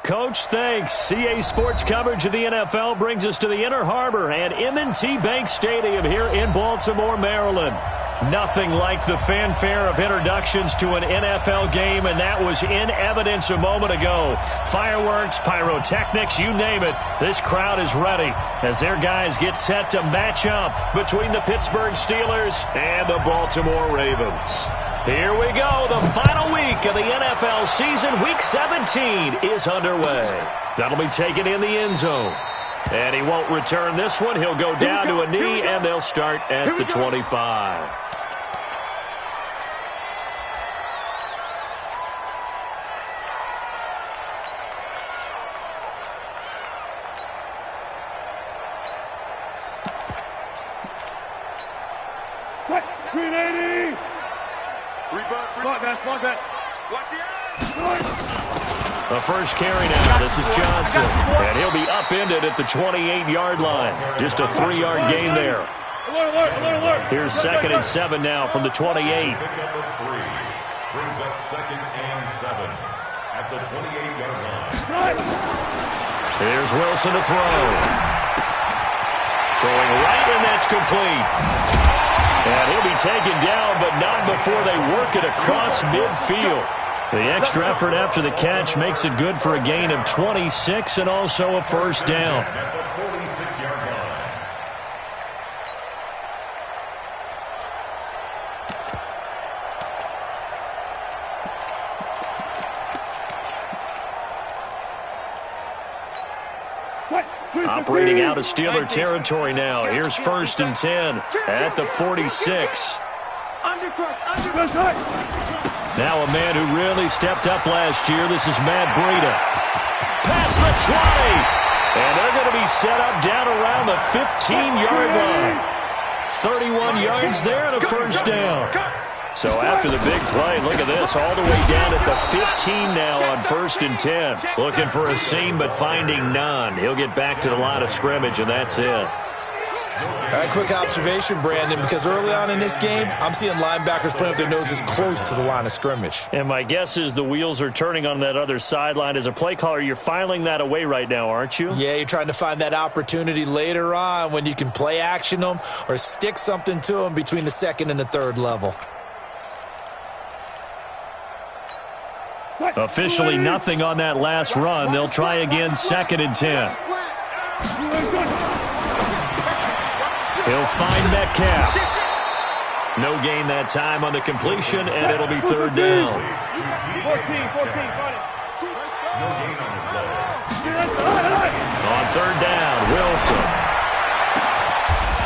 Coach, thanks. CA Sports coverage of the NFL brings us to the Inner Harbor and M&T Bank Stadium here in Baltimore, Maryland. Nothing like the fanfare of introductions to an NFL game, and that was in evidence a moment ago. Fireworks, pyrotechnics, you name it. This crowd is ready as their guys get set to match up between the Pittsburgh Steelers and the Baltimore Ravens. Here we go. The final week of the NFL season. Week 17 is underway. That'll be taken in the end zone. And he won't return this one. He'll go down to a knee, and they'll start at the 25. The first carry now. This is Johnson. And he'll be upended at the 28-yard line. Just a 3-yard gain there. Here's 2nd and 7 now from the 28. Brings up 2nd and 7 at the 28-yard line. Here's Wilson to throw. Throwing right, and that's complete. And he'll be taken down, but not before they work it across midfield. The extra effort after the catch makes it good for a gain of 26 and also a first down. Operating out of Steeler territory now. Here's 1st and 10 at the 46. Now a man who really stepped up last year. This is Matt Breida. Past the 20. And they're going to be set up down around the 15-yard line. 31 yards there and a first down. So after the big play, look at this, all the way down at the 15 now on 1st and 10. Looking for a seam, but finding none. He'll get back to the line of scrimmage, and that's it. A quick observation, Brandon, because early on in this game, I'm seeing linebackers putting up their noses close to the line of scrimmage. And my guess is the wheels are turning on that other sideline. As a play caller, you're filing that away right now, aren't you? Yeah, you're trying to find that opportunity later on when you can play action them or stick something to them between the 2nd and the 3rd level. Officially nothing on that last run. They'll try again 2nd and 10. He'll find Metcalf. No gain that time on the completion, and it'll be 3rd down. 14. On 3rd down, Wilson.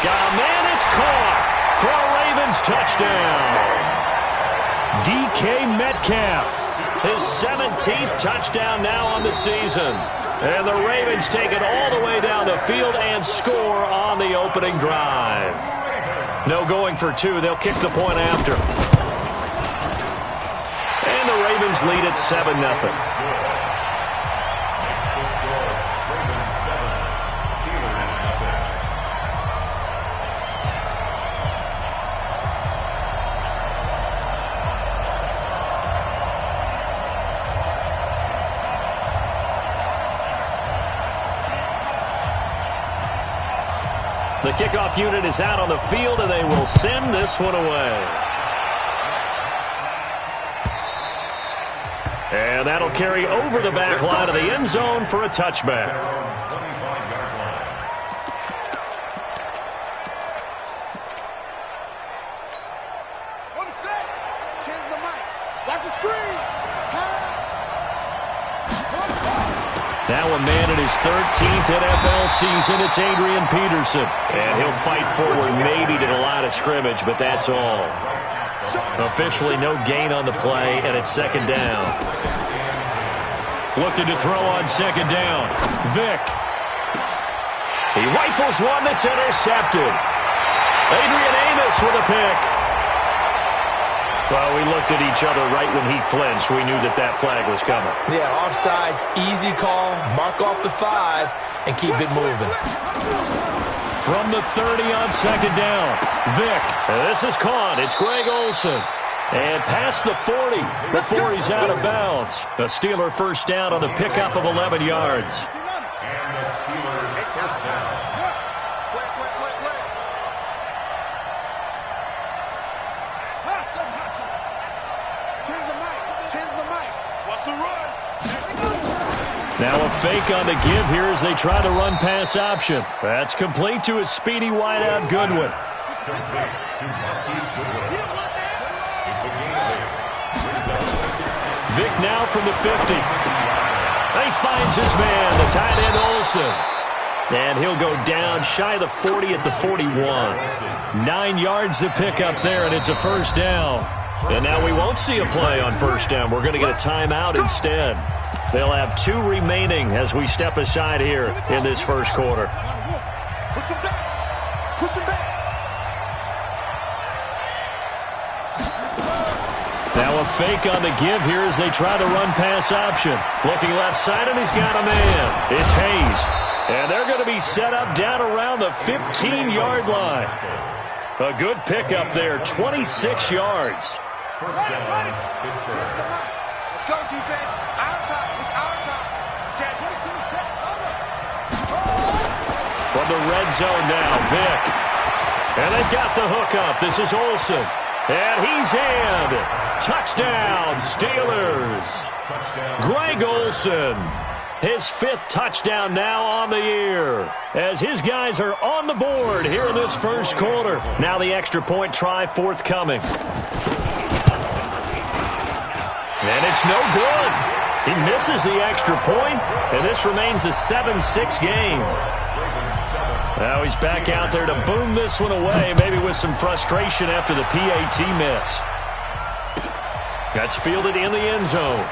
Got a man, it's caught for a Ravens touchdown. DK Metcalf, his 17th touchdown now on the season. And the Ravens take it all the way down the field and score on the opening drive. No going for 2. They'll kick the point after. And the Ravens lead at 7-0. The kickoff unit is out on the field, and they will send this one away. And that'll carry over the back line of the end zone for a touchback. Now a man in his 13th NFL season, it's Adrian Peterson. And he'll fight forward maybe to the line of scrimmage, but that's all. Officially no gain on the play, and it's 2nd down. Looking to throw on 2nd down. Vick. He rifles one that's intercepted. Adrian Amos with a pick. Well, we looked at each other right when he flinched. We knew that that flag was coming. Yeah, offsides, easy call, mark off the 5, and keep it moving. From the 30 on 2nd down, Vick. This is caught. It's Greg Olsen. And past the 40 before he's out of bounds. A Steeler first down on the pickup of 11 yards. And the Steelers first down. Now a fake on the give here as they try to run pass option. That's complete to his speedy wideout Goodwin. Complete to Marquise Goodwin. It's a gain of 8. Vick now from the 50. He finds his man, the tight end Olsen. And he'll go down shy of the 40 at the 41. 9 yards to pick up there, and it's a first down. And now we won't see a play on first down. We're going to get a timeout instead. They'll have 2 remaining as we step aside here in this first quarter. Push him back. Push him back. Now a fake on the give here as they try to run pass option. Looking left side, and he's got a man. It's Hayes. And they're going to be set up down around the 15-yard line. A good pickup there, 26 yards. First down, Pittsburgh. Let's go, defense. Our time. It's our time. From the red zone now, Vick. And they've got the hookup. This is Olsen. And he's in. Touchdown, Steelers. Touchdown. Greg Olsen. His 5th touchdown now on the year as his guys are on the board here in this first quarter. Now the extra point try forthcoming. And it's no good. He misses the extra point, and this remains a 7-6 game. Now he's back out there to boom this one away, maybe with some frustration after the PAT miss. That's fielded in the end zone.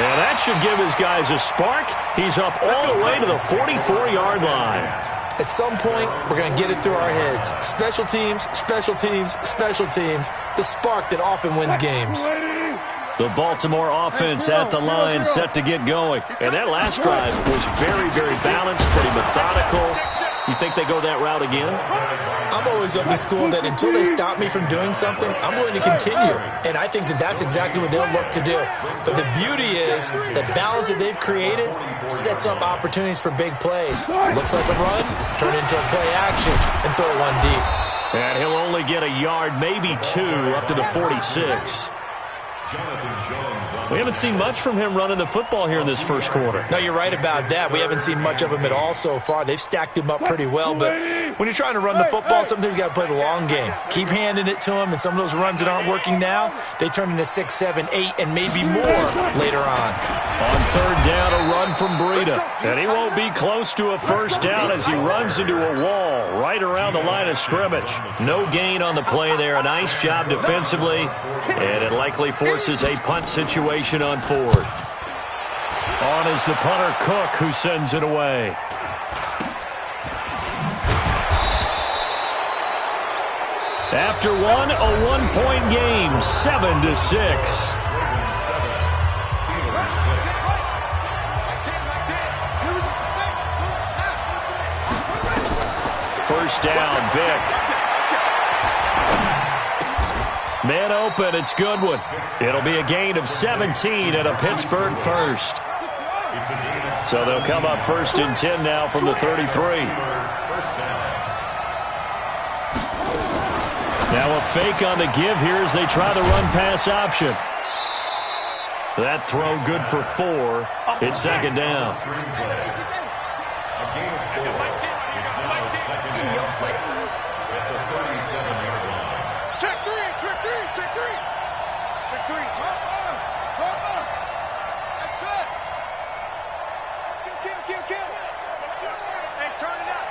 And that should give his guys a spark. He's up all the way to the 44-yard line. At some point, we're going to get it through our heads. Special teams, special teams, special teams. The spark that often wins games. The Baltimore offense at the line set to get going. And that last drive was very, very balanced, pretty methodical. You think they go that route again? I'm always of the school that until they stop me from doing something, I'm going to continue. And I think that that's exactly what they'll look to do. But the beauty is the balance that they've created sets up opportunities for big plays. Looks like a run, turn into a play action, and throw one deep. And he'll only get a yard, maybe 2, up to the 46. We haven't seen much from him running the football here in this first quarter. No, you're right about that. We haven't seen much of him at all so far. They've stacked him up pretty well, but when you're trying to run the football, sometimes you got to play the long game. Keep handing it to him, and some of those runs that aren't working now, they turn into 6, 7, 8, and maybe more later on. On third down, a run from Breida. And he won't be close to a first down as he runs into a wall right around the line of scrimmage. No gain on the play there. A nice job defensively, and it likely forces a punt situation on 4th. On is the punter, Cook, who sends it away. After one, a one-point game, 7-6. First down, Vick. Man open, it's Goodwin. It'll be a gain of 17 and a Pittsburgh first. So they'll come up 1st and 10 now from the 33. Now a fake on the give here as they try the run pass option. That throw good for 4. It's second down. Check three. That's it. Kill. Hey, turn it up.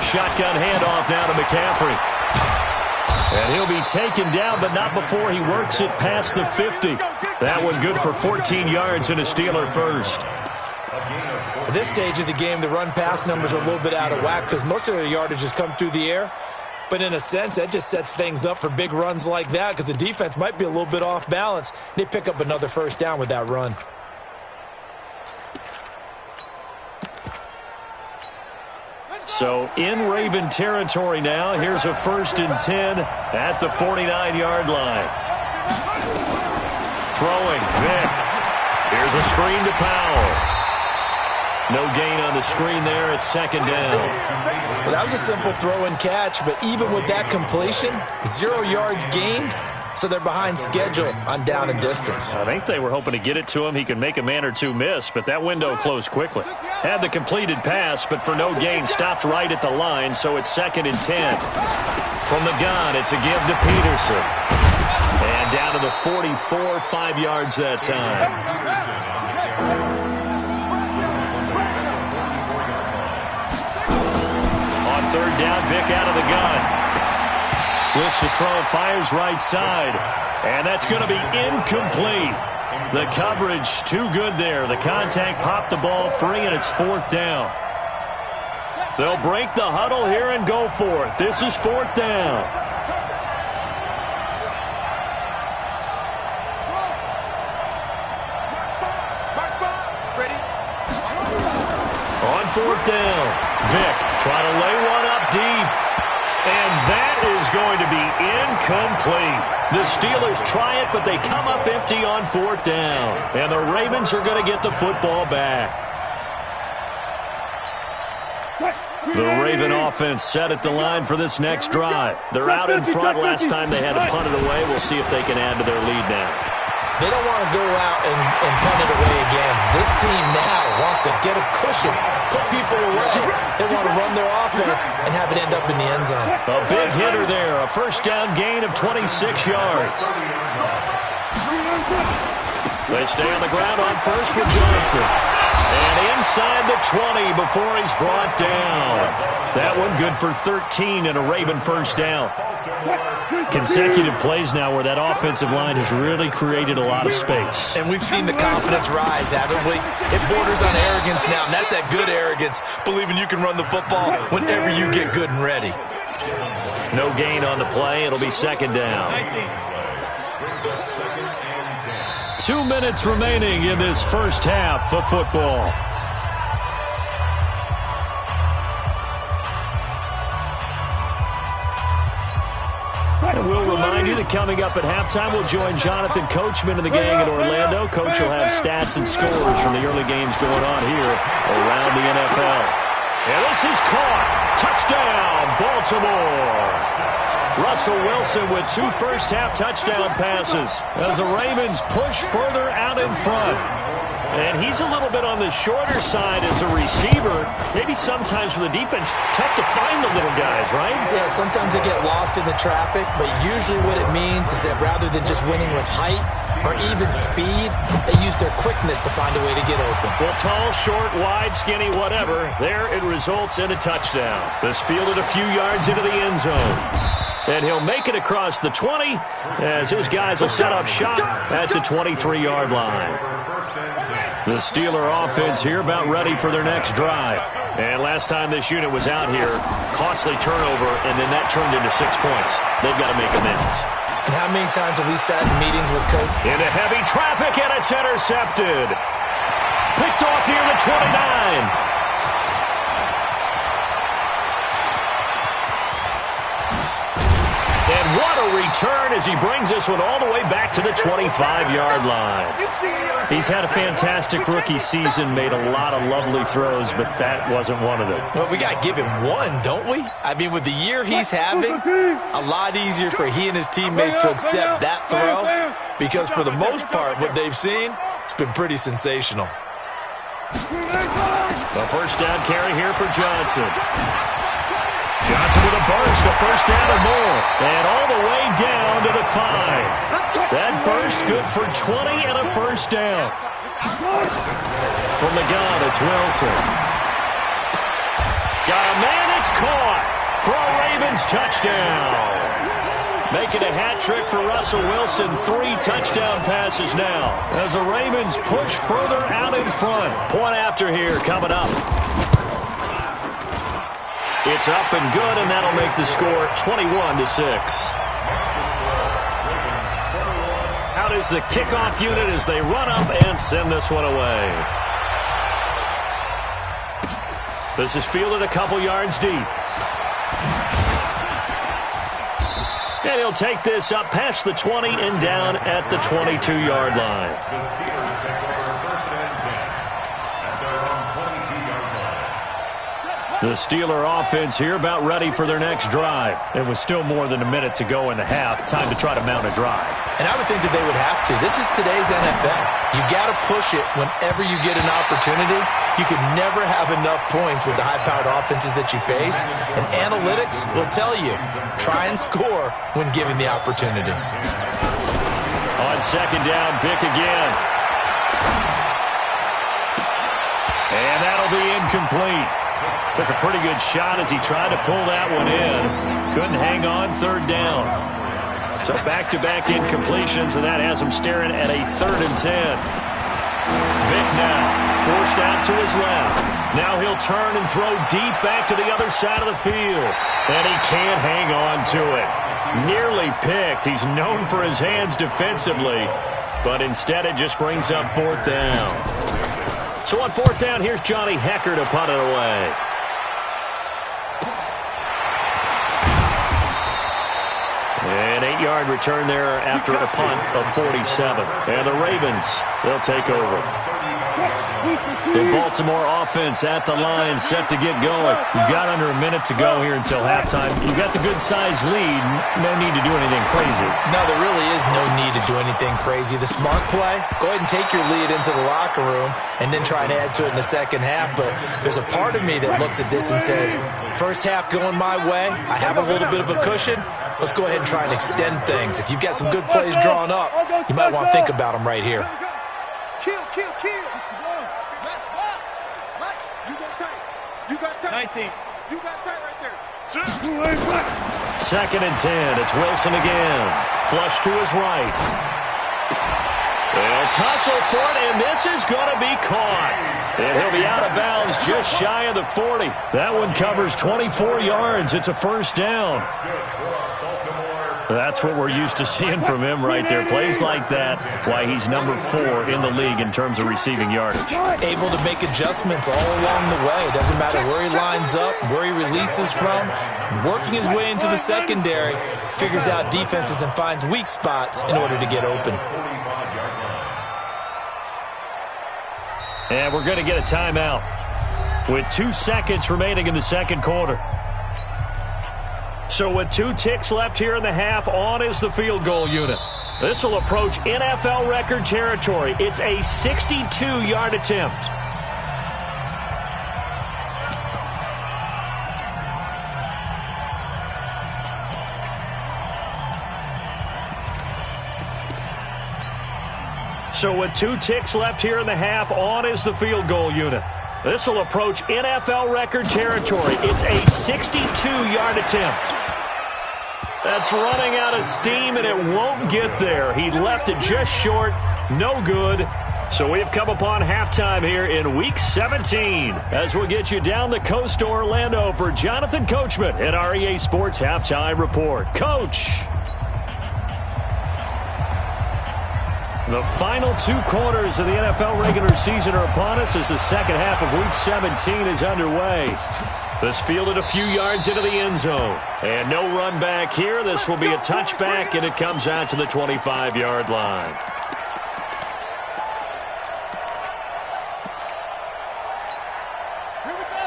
Shotgun handoff now to McCaffrey. And he'll be taken down, but not before he works it past the 50. That one good for 14 yards and a Steeler first. At this stage of the game, the run-pass numbers are a little bit out of whack because most of their yardage has come through the air. But in a sense, that just sets things up for big runs like that because the defense might be a little bit off balance. They pick up another first down with that run. So in Raven territory now. Here's a 1st and 10 at the 49-yard line. Throwing, Vick. Here's a screen to Powell. No gain on the screen there. It's 2nd down. Well, that was a simple throw and catch, but even with that completion, 0 yards gained, so they're behind schedule on down and distance. I think they were hoping to get it to him. He could make a man or two miss, but that window closed quickly. Had the completed pass, but for no gain, stopped right at the line, so it's 2nd and 10. From the gun, it's a give to Peterson. And down to the 44, 5 yards that time. On 3rd down, Vick out of the gun. Looks to throw, fires right side. And that's going to be incomplete. The coverage too good there. The contact popped the ball free, and it's 4th down. They'll break the huddle here and go for it. This is 4th down. On 4th down, Vick trying to lay one up deep. And that is going to be incomplete. The Steelers try it, but they come up empty on 4th down. And the Ravens are going to get the football back. The Raven offense set at the line for this next drive. They're out in front. Last time they had to punt it away. We'll see if they can add to their lead now. They don't want to go out and punt it away again. This team now wants to get a cushion, put people away. They want to run their offense and have it end up in the end zone. A big hitter there. A 1st down gain of 26 yards. They stay on the ground on 1st with Johnson. And inside the 20 before he's brought down. That one good for 13 and a Raven 1st down. Consecutive plays now where that offensive line has really created a lot of space. And we've seen the confidence rise, haven't we? It borders on arrogance now, and that's that good arrogance, believing you can run the football whenever you get good and ready. No gain on the play. It'll be 2nd down. 2 minutes remaining in this 1st half of football. And we'll remind you that coming up at halftime, we'll join Jonathan Coachman and the gang in Orlando. Coach will have stats and scores from the early games going on here around the NFL. And this is caught. Touchdown, Baltimore. Russell Wilson with 2 first-half touchdown passes as the Ravens push further out in front. And he's a little bit on the shorter side as a receiver. Maybe sometimes for the defense, tough to find the little guys, right? Yeah, sometimes they get lost in the traffic, but usually what it means is that rather than just winning with height or even speed, they use their quickness to find a way to get open. Well, tall, short, wide, skinny, whatever, there it results in a touchdown. This fielded a few yards into the end zone. And he'll make it across the 20 as his guys will set up shop at the 23-yard line. The Steeler offense here about ready for their next drive. And last time this unit was out here, costly turnover, and then that turned into 6 points. They've got to make amends. And how many times have we sat in meetings with Coach? Into heavy traffic, and it's intercepted. Picked off near the 29. And what a return as he brings this one all the way back to the 25-yard line. He's had a fantastic rookie season, made a lot of lovely throws, but that wasn't one of them. Well, we got to give him one, don't we? I mean, with the year he's having, a lot easier for he and his teammates to accept that throw because for the most part, what they've seen, it's been pretty sensational. The 1st down carry here for Johnson. Johnson with a burst, a 1st down and more. And all the way down to the 5. That burst good for 20 and a 1st down. From the gun, it's Wilson. Got a man, it's caught for a Ravens touchdown. Making a hat trick for Russell Wilson. 3 touchdown passes now as the Ravens push further out in front. Point after here coming up. It's up and good, and that'll make the score 21-6. Out is the kickoff unit as they run up and send this one away. This is fielded a couple yards deep. And he'll take this up past the 20 and down at the 22-yard line. The Steelers take over 1st and 10 at their own 22-yard line. The Steeler offense here about ready for their next drive. It was still more than a minute to go in the half. Time to try to mount a drive. And I would think that they would have to. This is today's NFL. You got to push it whenever you get an opportunity. You can never have enough points with the high-powered offenses that you face. And analytics will tell you, try and score when given the opportunity. On 2nd down, Vick again. And that'll be incomplete. Took a pretty good shot as he tried to pull that one in. Couldn't hang on 3rd down. So back-to-back incompletions, and that has him staring at a 3rd and 10. Vick now forced out to his left. Now he'll turn and throw deep back to the other side of the field. And he can't hang on to it. Nearly picked. He's known for his hands defensively, but instead it just brings up 4th down. So on 4th down, here's Johnny Hecker to punt it away. An 8-yard return there after a punt of 47. And the Ravens, they'll take over. The Baltimore offense at the line, set to get going. You've got under a minute to go here until halftime. You've got the good-sized lead. No need to do anything crazy. No, there really is no need to do anything crazy. The smart play, go ahead and take your lead into the locker room and then try and add to it in the second half. But there's a part of me that looks at this and says, first half going my way, I have a little bit of a cushion. Let's go ahead and try and extend things. If you've got some good plays drawn up, you might want to think about them right here. Kill. Let's watch. Right. You got tight. You got tight. 19. You got tight right there. 2nd and 10. It's Wilson again. Flush to his right. They'll tussle for it, and this is going to be caught. And he'll be out of bounds just shy of the 40. That one covers 24 yards. It's a 1st down. That's what we're used to seeing from him right there. Plays like that, why he's number 4 in the league in terms of receiving yardage. Able to make adjustments all along the way. Doesn't matter where he lines up, where he releases from. Working his way into the secondary, figures out defenses and finds weak spots in order to get open. And we're going to get a timeout with 2 seconds remaining in the 2nd quarter. So with 2 ticks left here in the half, on is the field goal unit. This will approach NFL record territory. It's a 62-yard attempt. So with 2 ticks left here in the half, on is the field goal unit. This will approach NFL record territory. It's a 62-yard attempt. That's running out of steam, and it won't get there. He left it just short. No good. So we have come upon halftime here in Week 17 as we'll get you down the coast to Orlando for Jonathan Coachman at our EA Sports Halftime Report. Coach. The final 2 quarters of the NFL regular season are upon us as the second half of Week 17 is underway. This fielded a few yards into the end zone. And no run back here. This will be a touchback, and it comes out to the 25-yard line.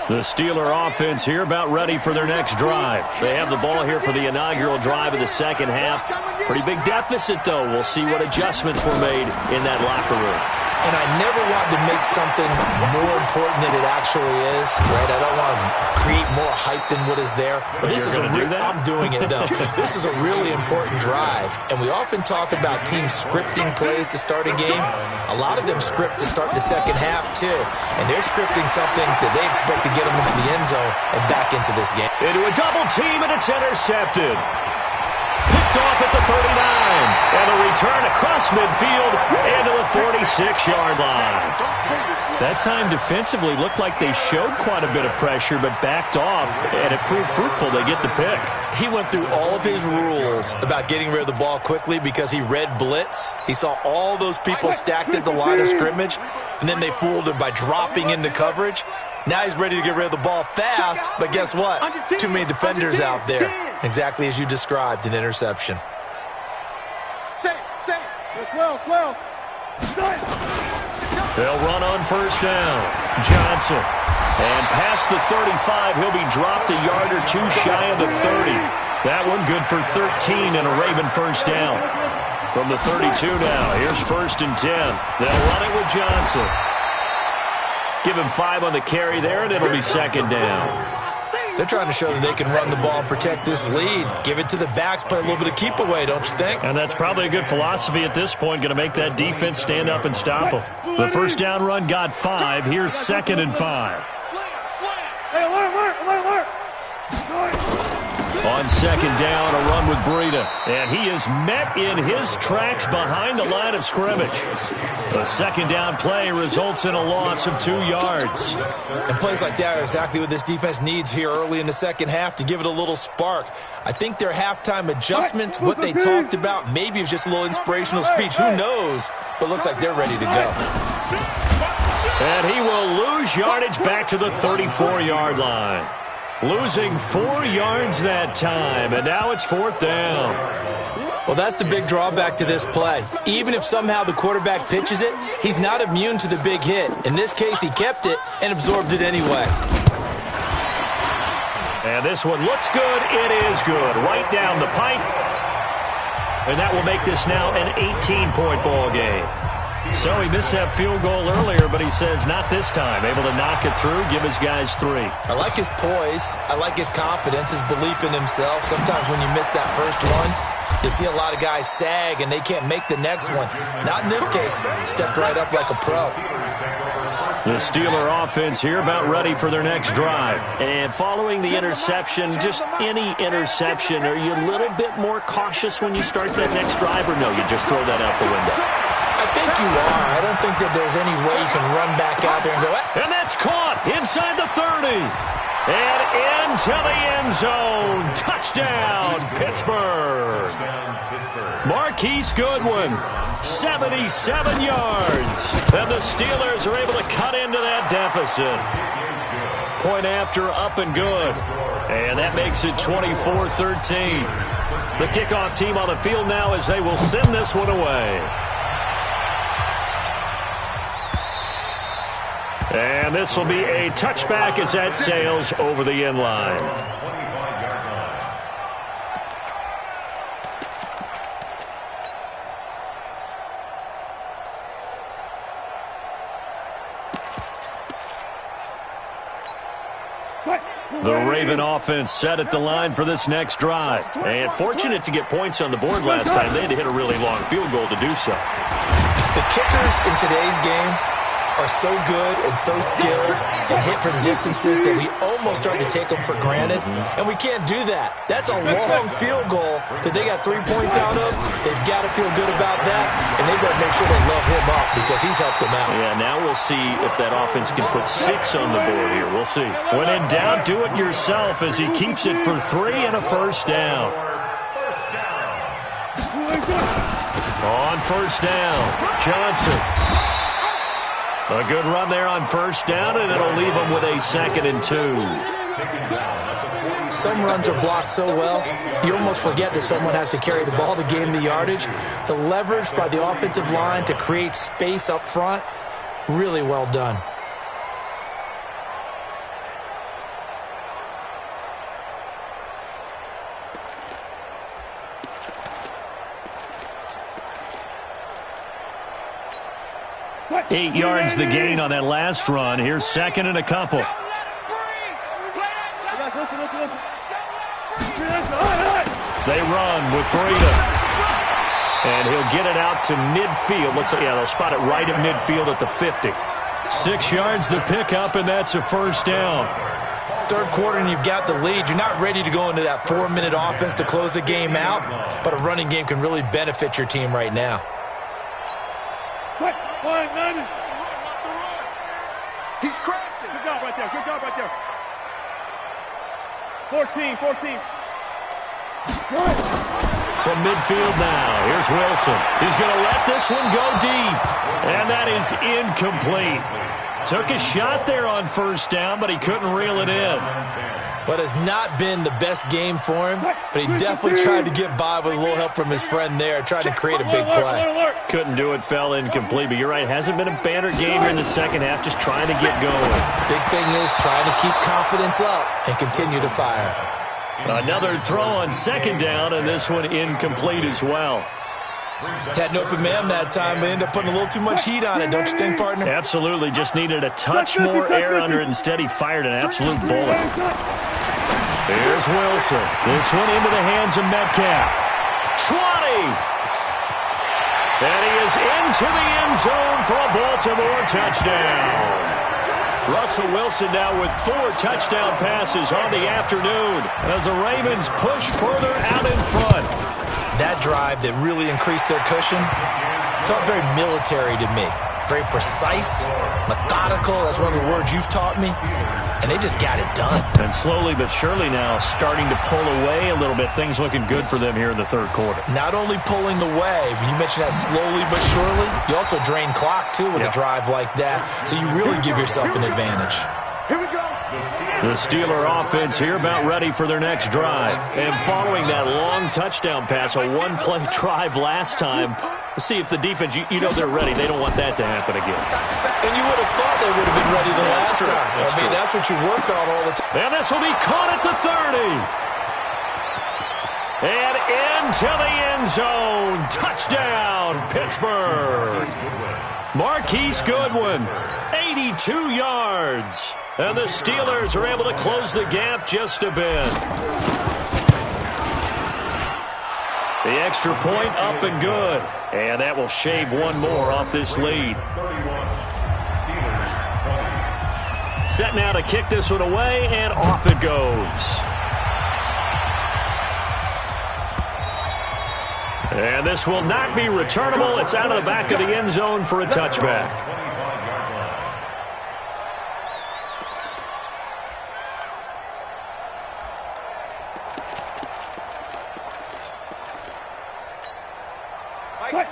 The Steeler offense here about ready for their next drive. They have the ball here for the inaugural drive of the second half. Pretty big deficit, though. We'll see what adjustments were made in that locker room. And I never want to make something more important than it actually is, right? I don't want to create more hype than what is there. But this is I'm doing it, though. This is a really important drive. And we often talk about teams scripting plays to start a game. A lot of them script to start the second half, too. And they're scripting something that they expect to get them into the end zone and back into this game. Into a double team, and it's intercepted. Picked off at the 39. And a return across midfield into the 46-yard line. That time defensively looked like they showed quite a bit of pressure but backed off, and it proved fruitful. They get the pick. He went through all of his rules about getting rid of the ball quickly because he read blitz. He saw all those people stacked at the line of scrimmage, and then they fooled him by dropping into coverage. Now he's ready to get rid of the ball fast, but guess what? Too many defenders out there. Exactly as you described, an interception. Say, 12. They'll run on first down. Johnson. And past the 35, he'll be dropped a yard or two shy of the 30. That one good for 13 and a Raven first down. From the 32 now, here's 1st and 10. They'll run it with Johnson. Give him 5 on the carry there, and it'll be 2nd down. They're trying to show that they can run the ball and protect this lead. Give it to the backs, play a little bit of keep away, don't you think? And that's probably a good philosophy at this point, going to make that defense stand up and stop them. The first down run got 5. Here's 2nd and 5. Hey, alert. On 2nd down, a run with Breida. And he is met in his tracks behind the line of scrimmage. The 2nd down play results in a loss of 2 yards. And plays like that are exactly what this defense needs here early in the second half to give it a little spark. I think their halftime adjustments, what they talked about, maybe it was just a little inspirational speech. Who knows? But looks like they're ready to go. And he will lose yardage back to the 34-yard line. Losing 4 yards that time, and now it's 4th down. Well, that's the big drawback to this play. Even if somehow the quarterback pitches it, he's not immune to the big hit. In this case, he kept it and absorbed it anyway. And this one looks good. It is good. Right down the pipe. And that will make this now an 18-point ball game. So he missed that field goal earlier, but he says not this time. Able to knock it through, give his guys 3. I like his poise. I like his confidence, his belief in himself. Sometimes when you miss that first one, you see a lot of guys sag and they can't make the next one. Not in this case. Stepped right up like a pro. The Steeler offense here about ready for their next drive. And following the interception, just any interception, are you a little bit more cautious when you start that next drive, or no, you just throw that out the window? I think you are. I don't think that there's any way you can run back out there and go, and that's caught inside the 30. And into the end zone. Touchdown, Pittsburgh. Marquise Goodwin, 77 yards. And the Steelers are able to cut into that deficit. Point after, up and good. And that makes it 24-13. The kickoff team on the field now as they will send this one away. And this will be a touchback as that sails over the end line. The Raven offense set at the line for this next drive. And fortunate to get points on the board last time. They had to hit a really long field goal to do so. The kickers in today's game are so good and so skilled and hit from distances that we almost start to take them for granted, and we can't do that. That's a long field goal that they got 3 points out of. They've got to feel good about that, and they better make sure they love him up because he's helped them out. Yeah, now we'll see if that offense can put 6 on the board here. We'll see. When in doubt, do it yourself as he keeps it for 3 and a first down. On first down, Johnson. A good run there on first down, and it'll leave them with a 2nd and 2. Some runs are blocked so well, you almost forget that someone has to carry the ball to gain the yardage. The leverage by the offensive line to create space up front, really well done. Eight yards the gain on that last run. Here's 2nd and a couple. They run with Breida. And he'll get it out to midfield. Looks like, yeah, they'll spot it right at midfield at the 50. 6 yards the pickup, and that's a first down. Third quarter and you've got the lead. You're not ready to go into that 4-minute offense to close the game out, but a running game can really benefit your team right now. He's crashing. Good job right there. 14. From midfield now, here's Wilson. He's going to let this one go deep. And that is incomplete. Took a shot there on first down, but he couldn't reel it in. What has not been the best game for him, but he definitely tried to get by with a little help from his friend there, trying to create a big play. Couldn't do it, fell incomplete, but you're right, hasn't been a banner game here in the second half, just trying to get going. Big thing is trying to keep confidence up and continue to fire. Another throw on second down, and this one incomplete as well. Had an open man that time, but ended up putting a little too much heat on it, don't you think, partner? Absolutely, just needed a touch more air under it. Instead, he fired an absolute bullet. Here's Wilson. This one into the hands of Metcalf. 20! And he is into the end zone for a Baltimore touchdown. Russell Wilson now with 4 touchdown passes on the afternoon as the Ravens push further out in front. That drive that really increased their cushion felt very military to me. Very precise, methodical. That's one of the words you've taught me. And they just got it done. And slowly but surely now starting to pull away a little bit. Things looking good for them here in the third quarter. Not only pulling away, but you mentioned that slowly but surely. You also drain clock, too, with a drive like that. So you really give yourself an advantage. Here we go. The Steeler offense here about ready for their next drive. And following that long touchdown pass, a one-play drive last time, let's see if the defense, you know they're ready. They don't want that to happen again. And you would have thought they would have been ready the last time. That's what you work on all the time. And this will be caught at the 30. And into the end zone. Touchdown, Pittsburgh. Marquise Goodwin, 82 yards. And the Steelers are able to close the gap just a bit. The extra point up and good. And that will shave one more off this lead. Set now to kick this one away, and off it goes. And this will not be returnable. It's out of the back of the end zone for a touchback.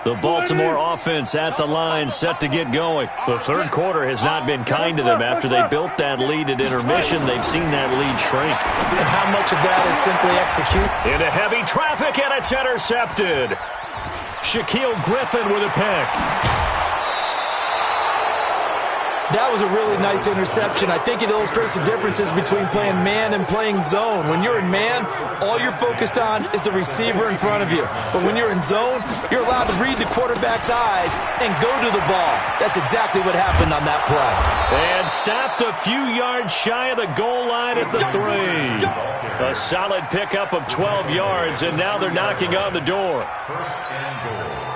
The Baltimore offense at the line, set to get going. The third quarter has not been kind to them. After they built that lead at intermission, they've seen that lead shrink. And how much of that is simply execute? Into heavy traffic, and it's intercepted. Shaquille Griffin with a pick. That was a really nice interception. I think it illustrates the differences between playing man and playing zone. When you're in man, all you're focused on is the receiver in front of you. But when you're in zone, you're allowed to read the quarterback's eyes and go to the ball. That's exactly what happened on that play. And stopped a few yards shy of the goal line at the 3. A solid pickup of 12 yards, and now they're knocking on the door.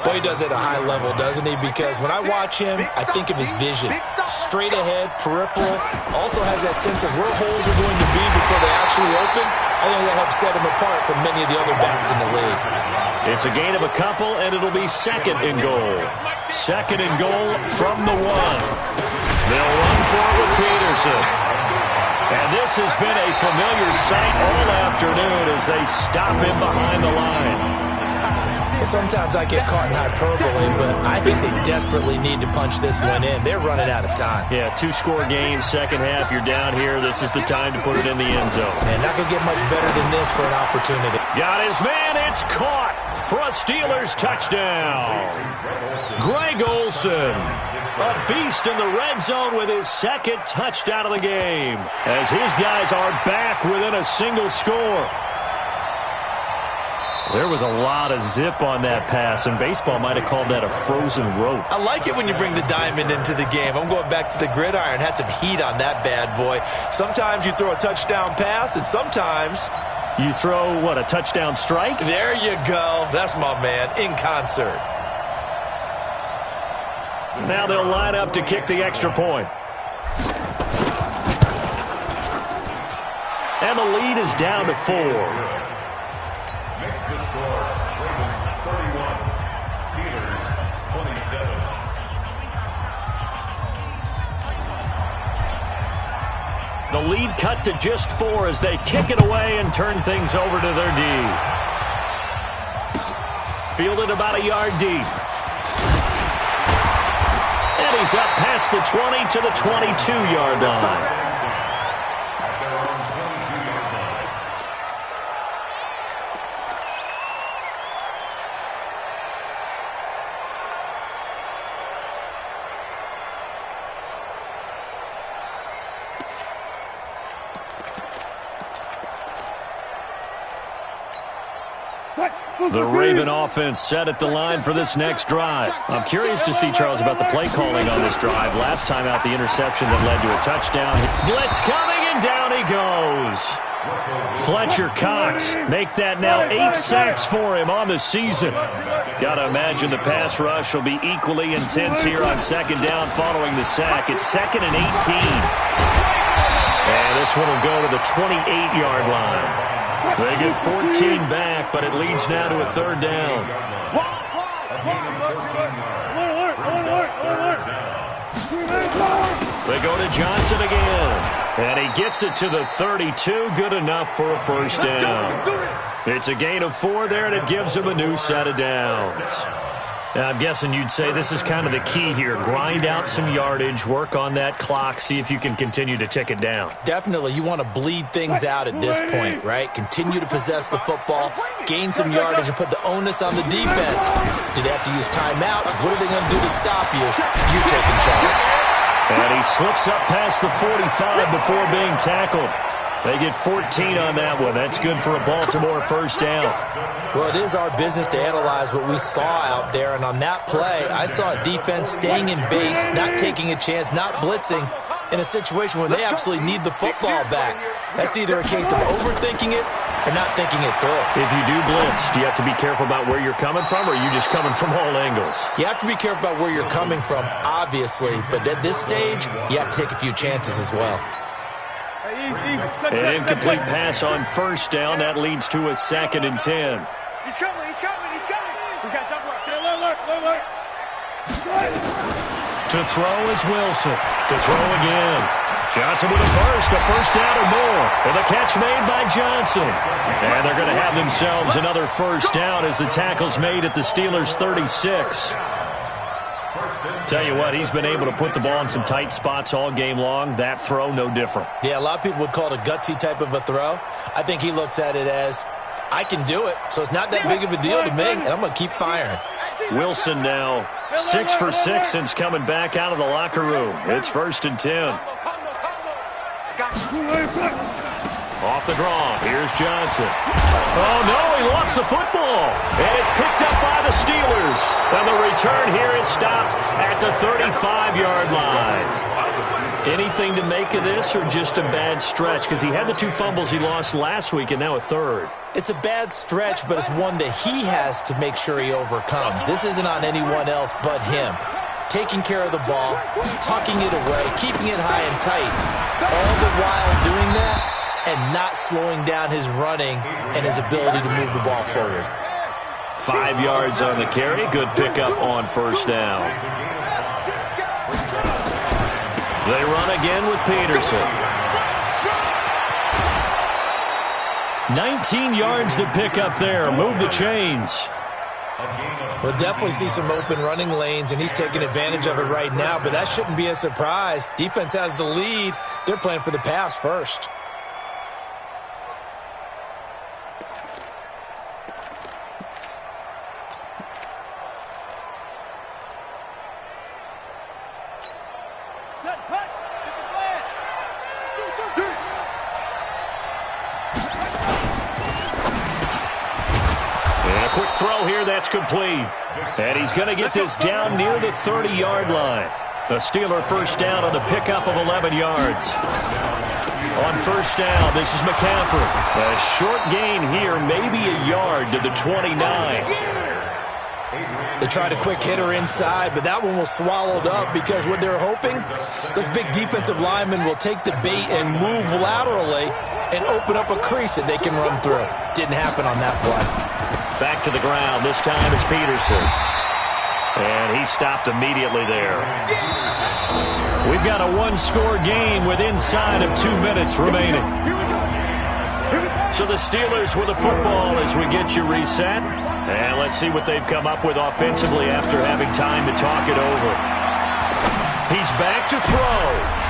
Boy, he does it at a high level, doesn't he? Because when I watch him, I think of his vision. Straight ahead, peripheral. Also has that sense of where holes are going to be before they actually open. I think that helps set him apart from many of the other backs in the league. It's a gain of a couple, and it'll be second and goal. Second and goal from the 1. They'll run for it with Peterson. And this has been a familiar sight all afternoon as they stop him behind the line. Sometimes I get caught in hyperbole, but I think they desperately need to punch this one in. They're running out of time. Yeah, 2-score game, second half, you're down here. This is the time to put it in the end zone. Man, not going to get much better than this for an opportunity. Got his man, it's caught for a Steelers touchdown. Greg Olsen, a beast in the red zone with his second touchdown of the game, as his guys are back within a single score. There was a lot of zip on that pass, and baseball might have called that a frozen rope. I like it when you bring the diamond into the game. I'm going back to the gridiron. Had some heat on that bad boy. Sometimes you throw a touchdown pass, and sometimes you throw, what, a touchdown strike? There you go. That's my man, in concert. Now they'll line up to kick the extra point. And the lead is down to 4. Makes the score, Ravens 31, Steelers 27. The lead cut to just 4 as they kick it away and turn things over to their D. Fielded about a yard deep. And he's up past the 20 to the 22-yard line. The Raven offense set at the line for this next drive. I'm curious to see, Charles, about the play calling on this drive. Last time out, the interception that led to a touchdown. Blitz coming, and down he goes. Fletcher Cox make that now 8 sacks for him on the season. Got to imagine the pass rush will be equally intense here on second down following the sack. It's 2nd and 18. And this one will go to the 28-yard line. They get 14 back, but it leads now to a 3rd down. They go to Johnson again, and he gets it to the 32, good enough for a 1st down. It's a gain of 4 there, and it gives him a new set of downs. Now, I'm guessing you'd say this is kind of the key here. Grind out some yardage, work on that clock, see if you can continue to tick it down. Definitely. You want to bleed things out at this point, right? Continue to possess the football, gain some yardage, and put the onus on the defense. Do they have to use timeouts? What are they going to do to stop you? You taking charge. And he slips up past the 45 before being tackled. They get 14 on that one. That's good for a Baltimore 1st down. Well, it is our business to analyze what we saw out there. And on that play, I saw a defense staying in base, not taking a chance, not blitzing in a situation where they absolutely need the football back. That's either a case of overthinking it or not thinking it through. If you do blitz, do you have to be careful about where you're coming from, or are you just coming from all angles? You have to be careful about where you're coming from, obviously. But at this stage, you have to take a few chances as well. An incomplete pass on 1st down. That leads to a 2nd and 10. He's coming. We got double up. Alert. To throw is Wilson. To throw again. Johnson with a 1st down or more. And the catch made by Johnson. And they're going to have themselves another 1st down as the tackle's made at the Steelers' 36. Tell you what, he's been able to put the ball in some tight spots all game long. That throw, no different. Yeah, a lot of people would call it a gutsy type of a throw. I think he looks at it as, I can do it, so it's not that big of a deal to me, and I'm going to keep firing. Wilson now 6 for 6 since coming back out of the locker room. It's 1st and 10. Off the draw, here's Johnson. Oh, no, he lost the football. And it's picked up by the Steelers. And the return here is stopped at the 35-yard line. Anything to make of this, or just a bad stretch? Because he had the 2 fumbles he lost last week, and now a 3rd. It's a bad stretch, but it's one that he has to make sure he overcomes. This isn't on anyone else but him. Taking care of the ball, tucking it away, keeping it high and tight. All the while doing that, and not slowing down his running and his ability to move the ball forward. 5 yards on the carry. Good pickup on 1st down. They run again with Peterson. 19 yards to pick up there. Move the chains. We'll definitely see some open running lanes, and he's taking advantage of it right now, but that shouldn't be a surprise. Defense has the lead. They're playing for the pass first. Quick throw here, that's complete. And he's going to get this down near the 30-yard line. The Steeler 1st down on the pickup of 11 yards. On 1st down, this is McCaffrey. A short gain here, maybe a yard to the 29. They tried a quick hitter inside, but that one was swallowed up because what they're hoping, those big defensive linemen will take the bait and move laterally and open up a crease that they can run through. Didn't happen on that play. Back to the ground. This time it's Peterson. And he stopped immediately there. We've got a 1-score game with inside of 2 minutes remaining. So the Steelers with the football as we get you reset. And let's see what they've come up with offensively after having time to talk it over. He's back to throw.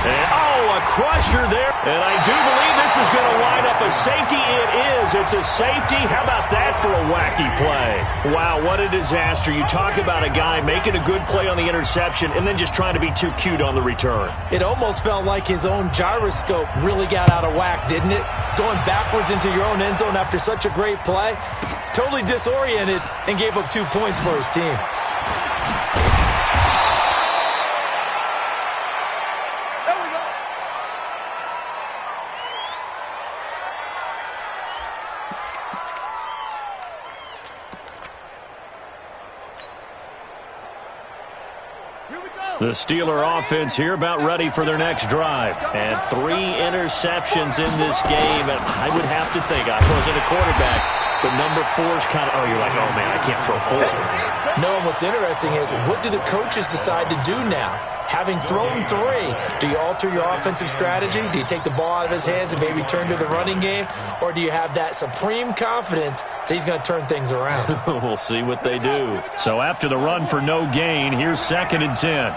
And, a crusher there. And I do believe this is going to wind up a safety. It is. It's a safety. How about that for a wacky play? Wow, what a disaster. You talk about a guy making a good play on the interception and then just trying to be too cute on the return. It almost felt like his own gyroscope really got out of whack, didn't it? Going backwards into your own end zone after such a great play. Totally disoriented and gave up 2 points for his team. The Steeler offense here about ready for their next drive. And 3 interceptions in this game. And I would have to think, I wasn't a quarterback, but number 4 is kind of, you're like, oh, man, I can't throw 4. No, and what's interesting is, what do the coaches decide to do now? Having thrown 3, do you alter your offensive strategy? Do you take the ball out of his hands and maybe turn to the running game? Or do you have that supreme confidence that he's going to turn things around? We'll see what they do. So after the run for no gain, here's 2nd and 10.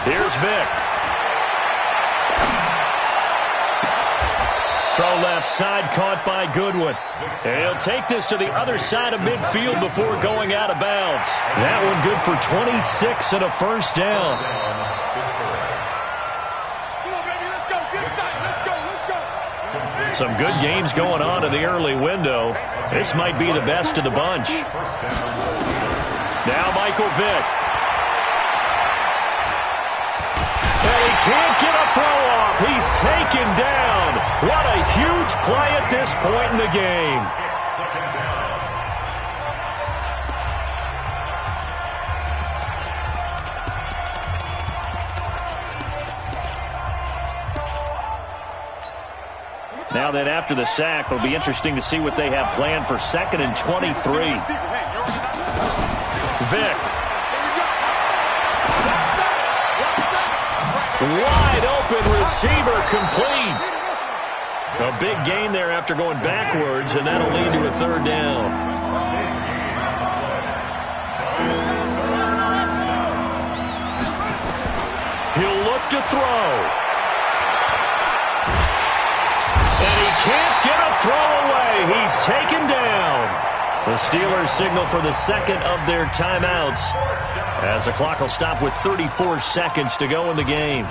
Here's Vick. Throw left side, caught by Goodwin. He'll take this to the other side of midfield before going out of bounds. That one good for 26 and a first down. Some good games going on in the early window. This might be the best of the bunch. Now Michael Vick. And he can't get a throw off. He's taken down. What a huge play at this point in the game. Now then, after the sack, it'll be interesting to see what they have planned for 2nd and 23. Vick. Wide open receiver, complete. A big gain there after going backwards, and that'll lead to a 3rd down. He'll look to throw. And he can't get a throw away. He's taken down. The Steelers signal for the 2nd of their timeouts, as the clock will stop with 34 seconds to go in the game.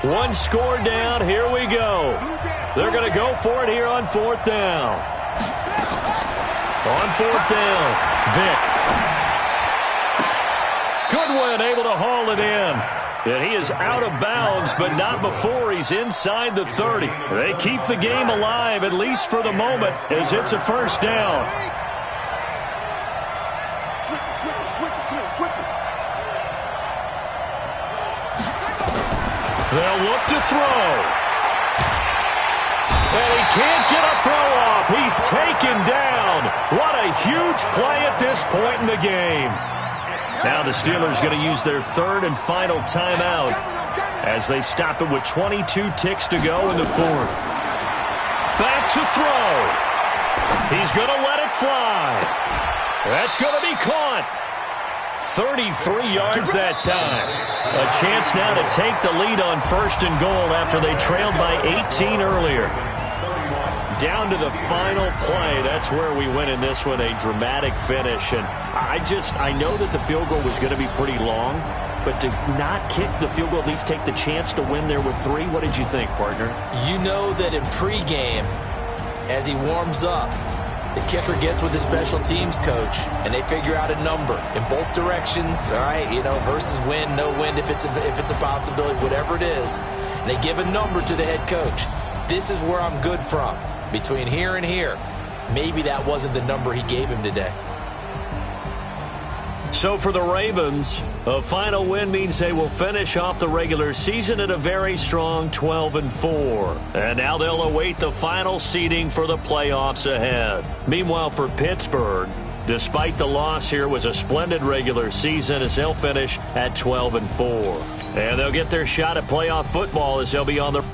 1 score down. Here we go. They're going to go for it here on 4th down. On 4th down, Vick. Goodwin able to haul it in. And he is out of bounds, but not before he's inside the 30. They keep the game alive, at least for the moment, as it's a first down. They'll look to throw. And he can't get a throw off. He's taken down. What a huge play at this point in the game. Now the Steelers going to use their 3rd and final timeout as they stop it with 22 ticks to go in the 4th. Back to throw. He's going to let it fly. That's going to be caught. 33 yards that time. A chance now to take the lead on 1st and goal after they trailed by 18 earlier. Down to the final play. That's where we win in this one, a dramatic finish. And I know that the field goal was going to be pretty long, but to not kick the field goal, at least take the chance to win there with 3, what did you think, partner? You know that in pregame, as he warms up, the kicker gets with the special teams coach, and they figure out a number in both directions, all right, versus win, no win, if it's a possibility, whatever it is. And they give a number to the head coach. This is where I'm good from. Between here and here, maybe that wasn't the number he gave him today. So for the Ravens, a final win means they will finish off the regular season at a very strong 12-4. And now they'll await the final seeding for the playoffs ahead. Meanwhile, for Pittsburgh, despite the loss here, was a splendid regular season as they'll finish at 12-4. And they'll get their shot at playoff football as they'll be on the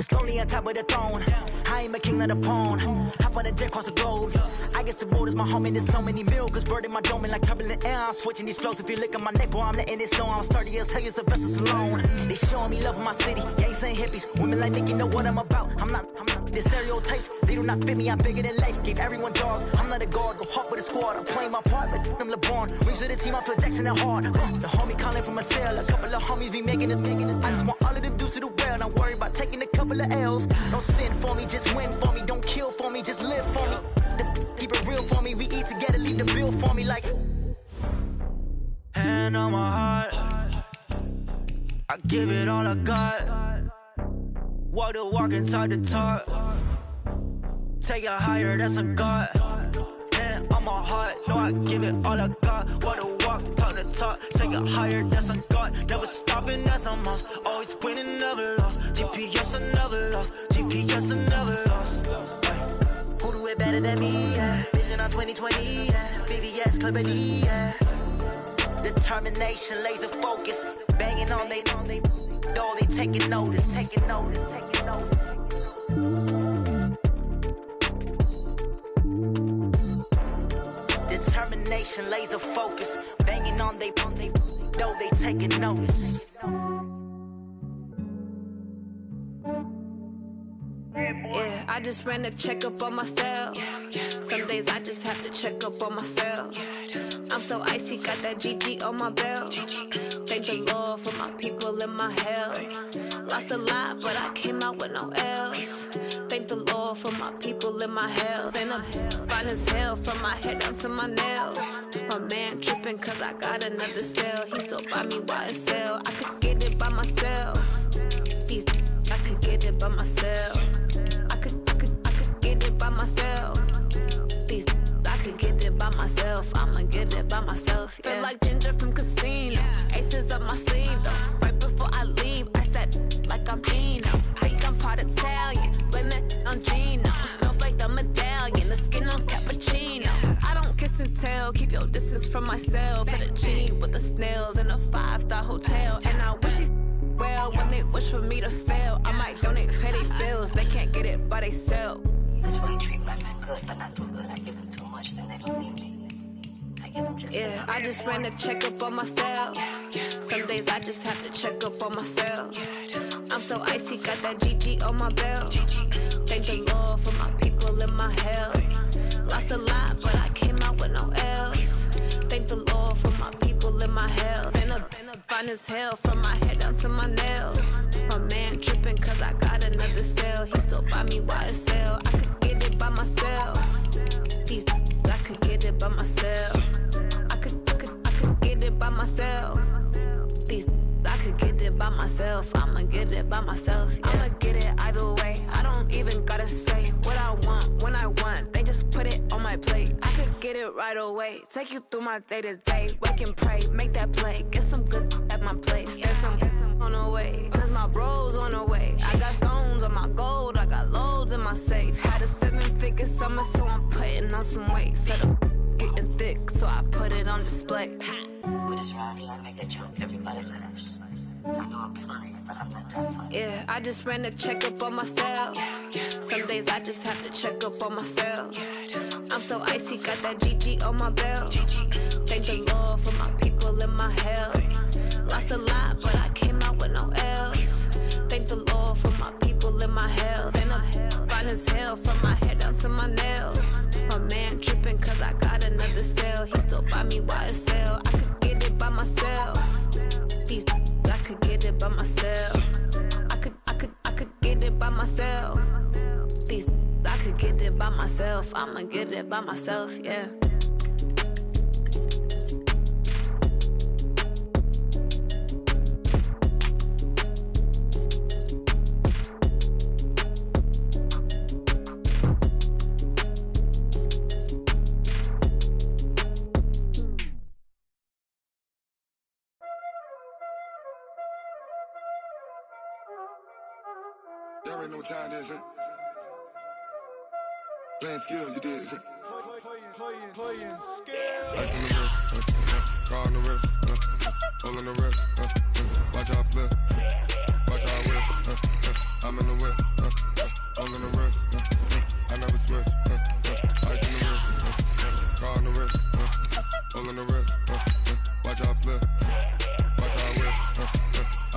Slowly on top of the throne. I ain't a king, not a pawn. Hop on a jet across the globe. I guess the world is my home and there's so many milk. Bird in my dome and like turbulent air. I'm switching these flows. If you look at my neck, boy, I'm letting it snow. I'm sturdy as hell, as a vessel alone. They showing me love in my city. Gangs ain't hippies. Women like Nick, you know what I'm about. I'm not the stereotypes. They do not fit me. I'm bigger than life. Gave everyone jobs. I'm not a guard. Go hard with a squad. I'm playing my part, but them LeBron. Rings to the team. I feel Jackson and hard. The homie calling from a cell. A couple of homies be making it. I just want all of them dudes to do well. Not worry about taking a couple of L's. Don't sin for me, just win for me. Don't kill for me, just live for me. Keep it real for me. We eat together, leave the bill for me like. Hand on my heart, I give it all I got. Walk the walk and talk the talk. Take it higher, that's a God. Hand on my heart, no, I give it all I got. Walk the walk, talk the talk. Take it higher, that's a God. Never stopping, that's a must. Always winning, never lost. GPS, I never lost. GPS, I never lost. Who do it better than me? Yeah. Vision on 2020. Yeah. VVS, Clarity. Yeah. Determination, laser focus. Banging on they know they taking notice. Taking notice. Taking notice. Determination, laser focus. Banging on they know they taking notice. Yeah, I just ran a checkup on myself. Some days I just have to check up on myself. I'm so icy, got that GG on my belt. Thank the Lord for my people in my hell. Lost a lot, but I came out with no L's. Thank the Lord for my people in my health. And I'm fine as hell from my head down to my nails. My man tripping cause I got another cell. He still buy me YSL. I could get it by myself. I could get it by myself. I could get it by myself. I could get it by myself. I'ma get it by myself. Yeah. Feel like Ginger from Casino. Aces up my sleeve though. Right before I leave, I said like I'm Dino. Think I'm part Italian. Blame it on Gino. Snowflake the medallion. The skin on cappuccino. I don't kiss and tell. Keep your distance from myself. Fettuccine with the snails in a 5-star hotel. And I wish he's well when they wish for me to fail. I might donate petty bills. They can't get it by they sell. That's why you treat women good, but not too good. I give them too much, then they don't need me. I give them just enough. I just ran a checkup on myself. Some days I just have to check up on myself. I'm so icy, got that GG on my belt. Thank the Lord for my people in my hell. Lost a lot, but I came out with no L's. Thank the Lord for my people in my hell. Then I'm fine as hell from my head down to my nails. My man tripping cause I got another cell. He still buy me YSL. I could get it by myself. I could get it by myself. I could get it by myself. I could get it by myself. I'ma get it by myself. Yeah. I'ma get it either way. I don't even gotta say what I want when I want. They just put it on my plate. I could get it right away. Take you through my day to day. Wake and pray, make that play. Get some good at my place. There's some on the way. Cause my bros on the way. I got stones on my gold. I got loads in my safe. Had a 7-figure summer, so I'm putting on some weight. Set up getting thick, so I put it on display. With this round, I make a joke. Everybody laughs. I know I'm funny, but I'm not that funny. Yeah, I just ran a checkup on myself. Some days I just have to check up on myself. I'm so icy, got that GG on my belt. Thank the Lord for my people in my hell. Lost a lot, but I came out with no L's. Thank the Lord for my people in my hell. Then I'm fine as hell from my head down to my nails. My man tripping cause I got another cell. He still buy me YSL. I could get it by myself. I could get it by myself. I could get it by myself. I could get it by myself. I'ma get it by myself, yeah. Y'all already know what time it is, huh? Playing skills, you did. Playing skills. Ice on the wrist, car on the wrist, hole in the wrist, watch out flip, watch out whip, I'm in the whip.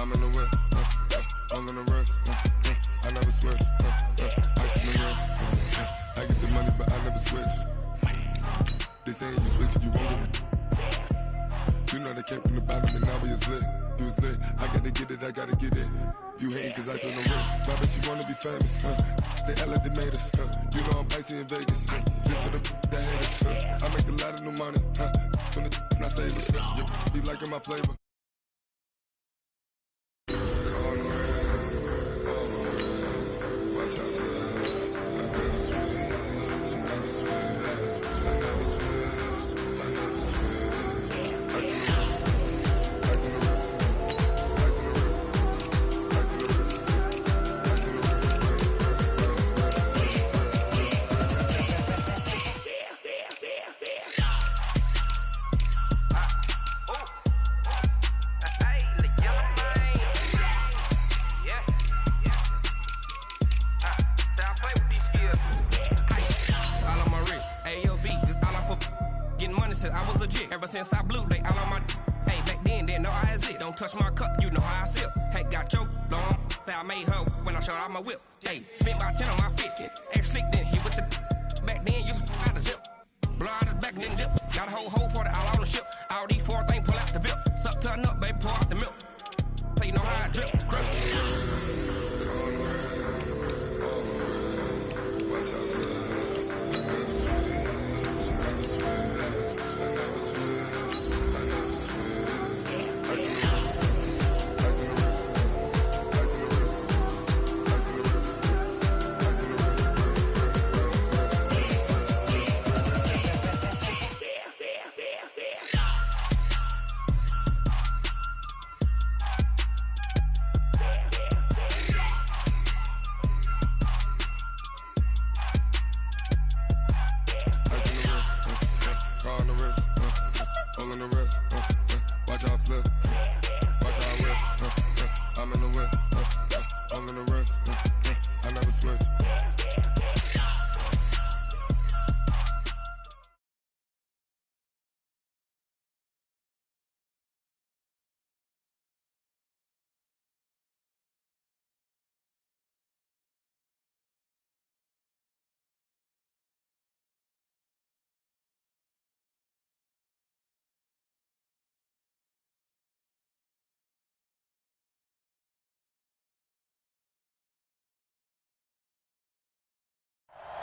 I'm in the whip, all in the rest, I never switch, ice in the wrist, I get the money but I never switch. They saying you switch, you won't get it. You know they came from the bottom and now we is lit. You was lit, I gotta get it, I gotta get it. You hating cause ice on the wrist, why bet you wanna be famous, They act like they made us, You know I'm icy in Vegas, This for the that hate us, I make a lot of new money, When the not savers, You be liking my flavor. Ever since I blew, they all on my hey, back then, didn't know I exist. Don't touch my cup, you know how I sip. Hey, got your long, say I made her when I showed out my whip. Hey, spent about 10 on my 50. Ex-slick, then he with the back then, used to out the zip. Blow out his back, then dip. Got a whole party all on the ship. All these four things, pull out the VIP. Suck to a nut, baby, pour out the milk. So you know how I drip.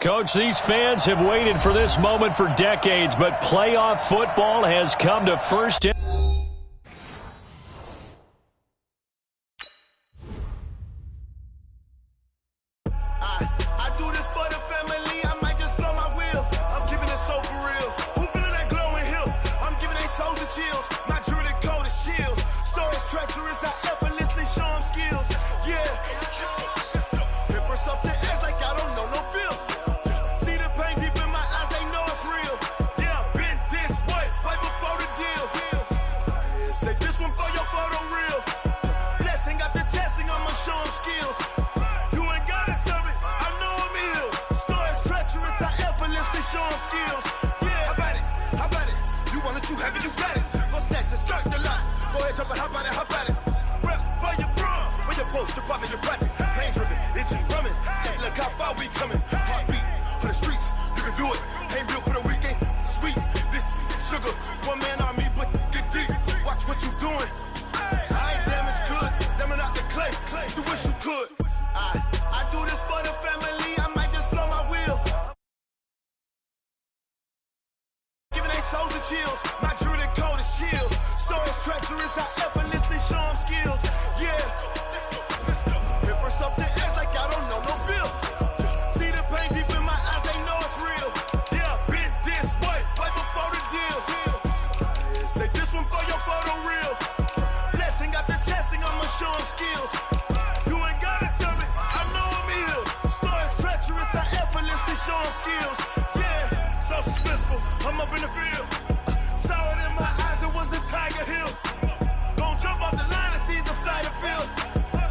Coach, these fans have waited for this moment for decades, but playoff football has come to first. I do this for the family. I might just blow my wheel. I'm giving it so for real. Who feeling that glowing hill? I'm giving they soldier chills. My jewelry cold is chill. Stories treacherous. I effortlessly show them skills. Yeah. Paper stuff that acts like I don't know no bill. See the pain deep in my eyes. They know it's real. Yeah, been this way right before the deal. Say this one for your photo real. Blessing after testing. I'ma show them skills. Show them skills. Yeah, how about it? You want it, you have it, you got it. Go snatch it, skirt the lot. Go ahead, jump it, how about it? Rep for your bro. When your post, you're popping your projects. Pain driven, itching, drumming. Look how far we coming. Heartbeat for the streets. You can do it. Ain't built for the weekend. Sweet, this sugar. One man army, but get deep. Watch what you doing. I ain't damaged goods. Damn it out the clay. You wish you could. I do this for the family. I might just blow my wheel. Soldier chills, my jewelry cold is chill. Stories treacherous, I effortlessly show them skills. Yeah, paper stuff that acts like I don't know no bill. See the pain deep in my eyes, they know it's real. Yeah, been this way right before the deal. Say this one for your photo real. Blessing after testing, I'ma show them skills. You ain't gotta tell me, I know I'm ill. Stories treacherous, I effortlessly show them skills. Yeah, so suspenseful, I'm up in the field. Saw it in my eyes, it was the Tiger Hill. Gon' jump off the line and see the flight of field.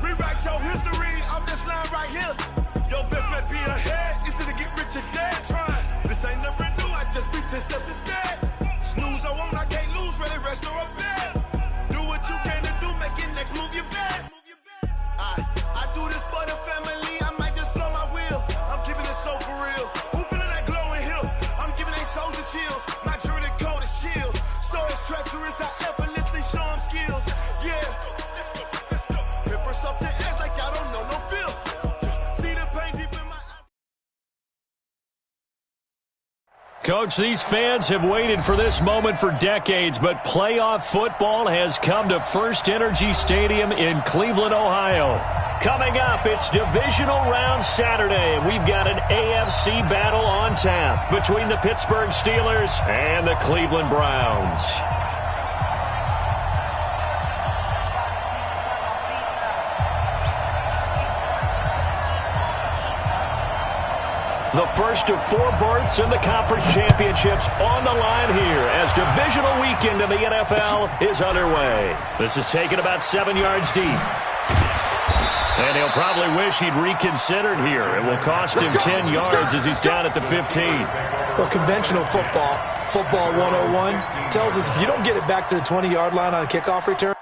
Rewrite your history off this line right here. Your best bet be ahead, easy to get rich or dead. Trying, this ain't never new, I just be 10 steps instead. Snooze I won't, I can't lose, ready, rest or a bed. Do what you can to do, make your next move your best. Coach, these fans have waited for this moment for decades, but playoff football has come to First Energy Stadium in Cleveland, Ohio. Coming up, it's Divisional Round Saturday, and we've got an AFC battle on tap between the Pittsburgh Steelers and the Cleveland Browns. The first of 4 berths in the conference championships on the line here as divisional weekend in the NFL is underway. This is taken about 7 yards deep. And he'll probably wish he'd reconsidered here. It will cost him 10 yards as he's down at the 15. Well, conventional football 101, tells us if you don't get it back to the 20-yard line on a kickoff return,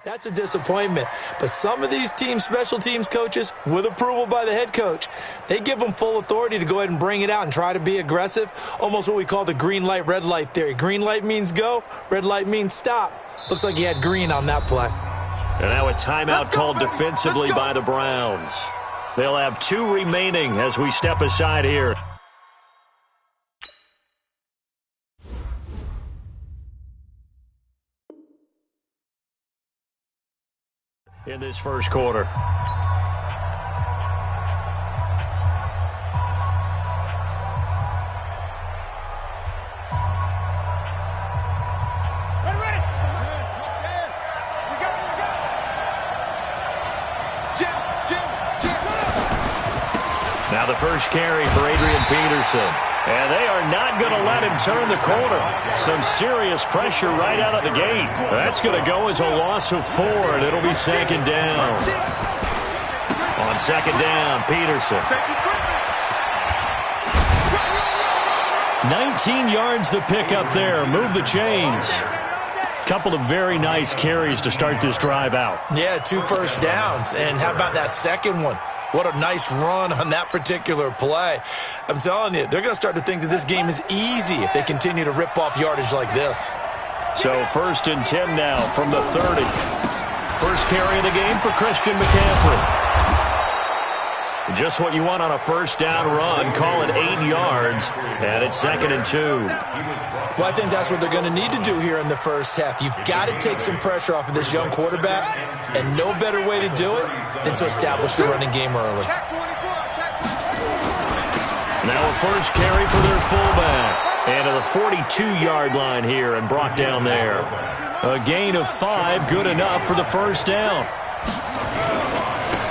that's a disappointment. But some of these teams, special teams coaches, with approval by the head coach, they give them full authority to go ahead and bring it out and try to be aggressive. Almost what we call the green light, red light theory. Green light means go, red light means stop. Looks like he had green on that play. And now a timeout called defensively by the Browns. They'll have 2 remaining as we step aside here. In this first quarter. Now the first carry for Adrian Peterson. And they are not going to let him turn the corner. Some serious pressure right out of the gate. That's going to go as a loss of 4, and it'll be second down. On second down, Peterson. 19 yards the pick up there. Move the chains. Couple of very nice carries to start this drive out. Yeah, 2 first downs. And how about that second one? What a nice run on that particular play. I'm telling you, they're going to start to think that this game is easy if they continue to rip off yardage like this. So first and 10 now from the 30. First carry of the game for Christian McCaffrey. Just what you want on a first down run. Call it 8 yards, and it's second and 2. Well, I think that's what they're going to need to do here in the first half. You've got to take some pressure off of this young quarterback, and no better way to do it than to establish the running game early. Now a first carry for their fullback. And to the 42-yard line here and brought down there. A gain of 5, good enough for the first down.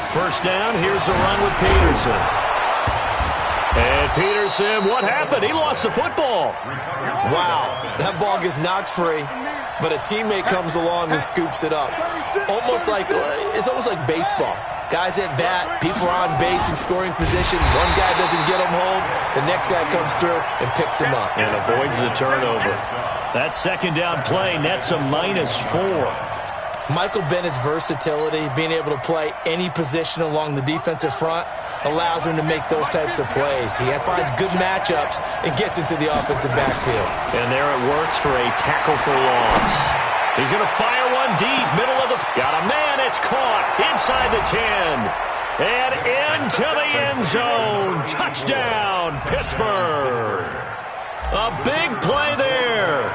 First down, here's a run with Peterson. And Peterson, what happened? He lost the football. Wow, that ball gets knocked free, but a teammate comes along and scoops it up. It's almost like baseball. Guys at bat, people are on base in scoring position. One guy doesn't get him home. The next guy comes through and picks him up. And avoids the turnover. That second down play nets a -4. Michael Bennett's versatility, being able to play any position along the defensive front, allows him to make those types of plays. He finds good matchups and gets into the offensive backfield. And there it works for a tackle for loss. He's going to fire one deep, middle of the... Got a man, it's caught inside the 10. And into the end zone. Touchdown, Pittsburgh. A big play there.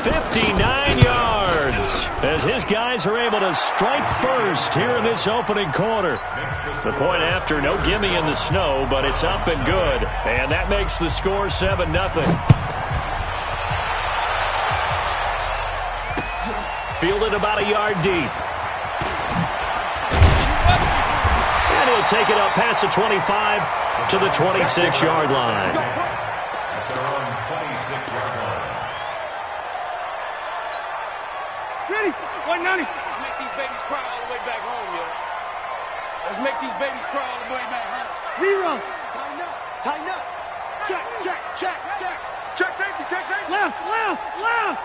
59 yards as his guys are able to strike first here in this opening quarter. The point after, no gimme in the snow, but it's up and good. And that makes the score 7-0. Fielded about a yard deep. And he'll take it up past the 25 to the 26-yard line. Ready? 190. Let's make these babies cry all the way back home, yo. Let's make these babies cry all the way back home. Rerun. Tighten up. Tighten up. Check, check, check, check. Check safety, check safety. Left, left, left.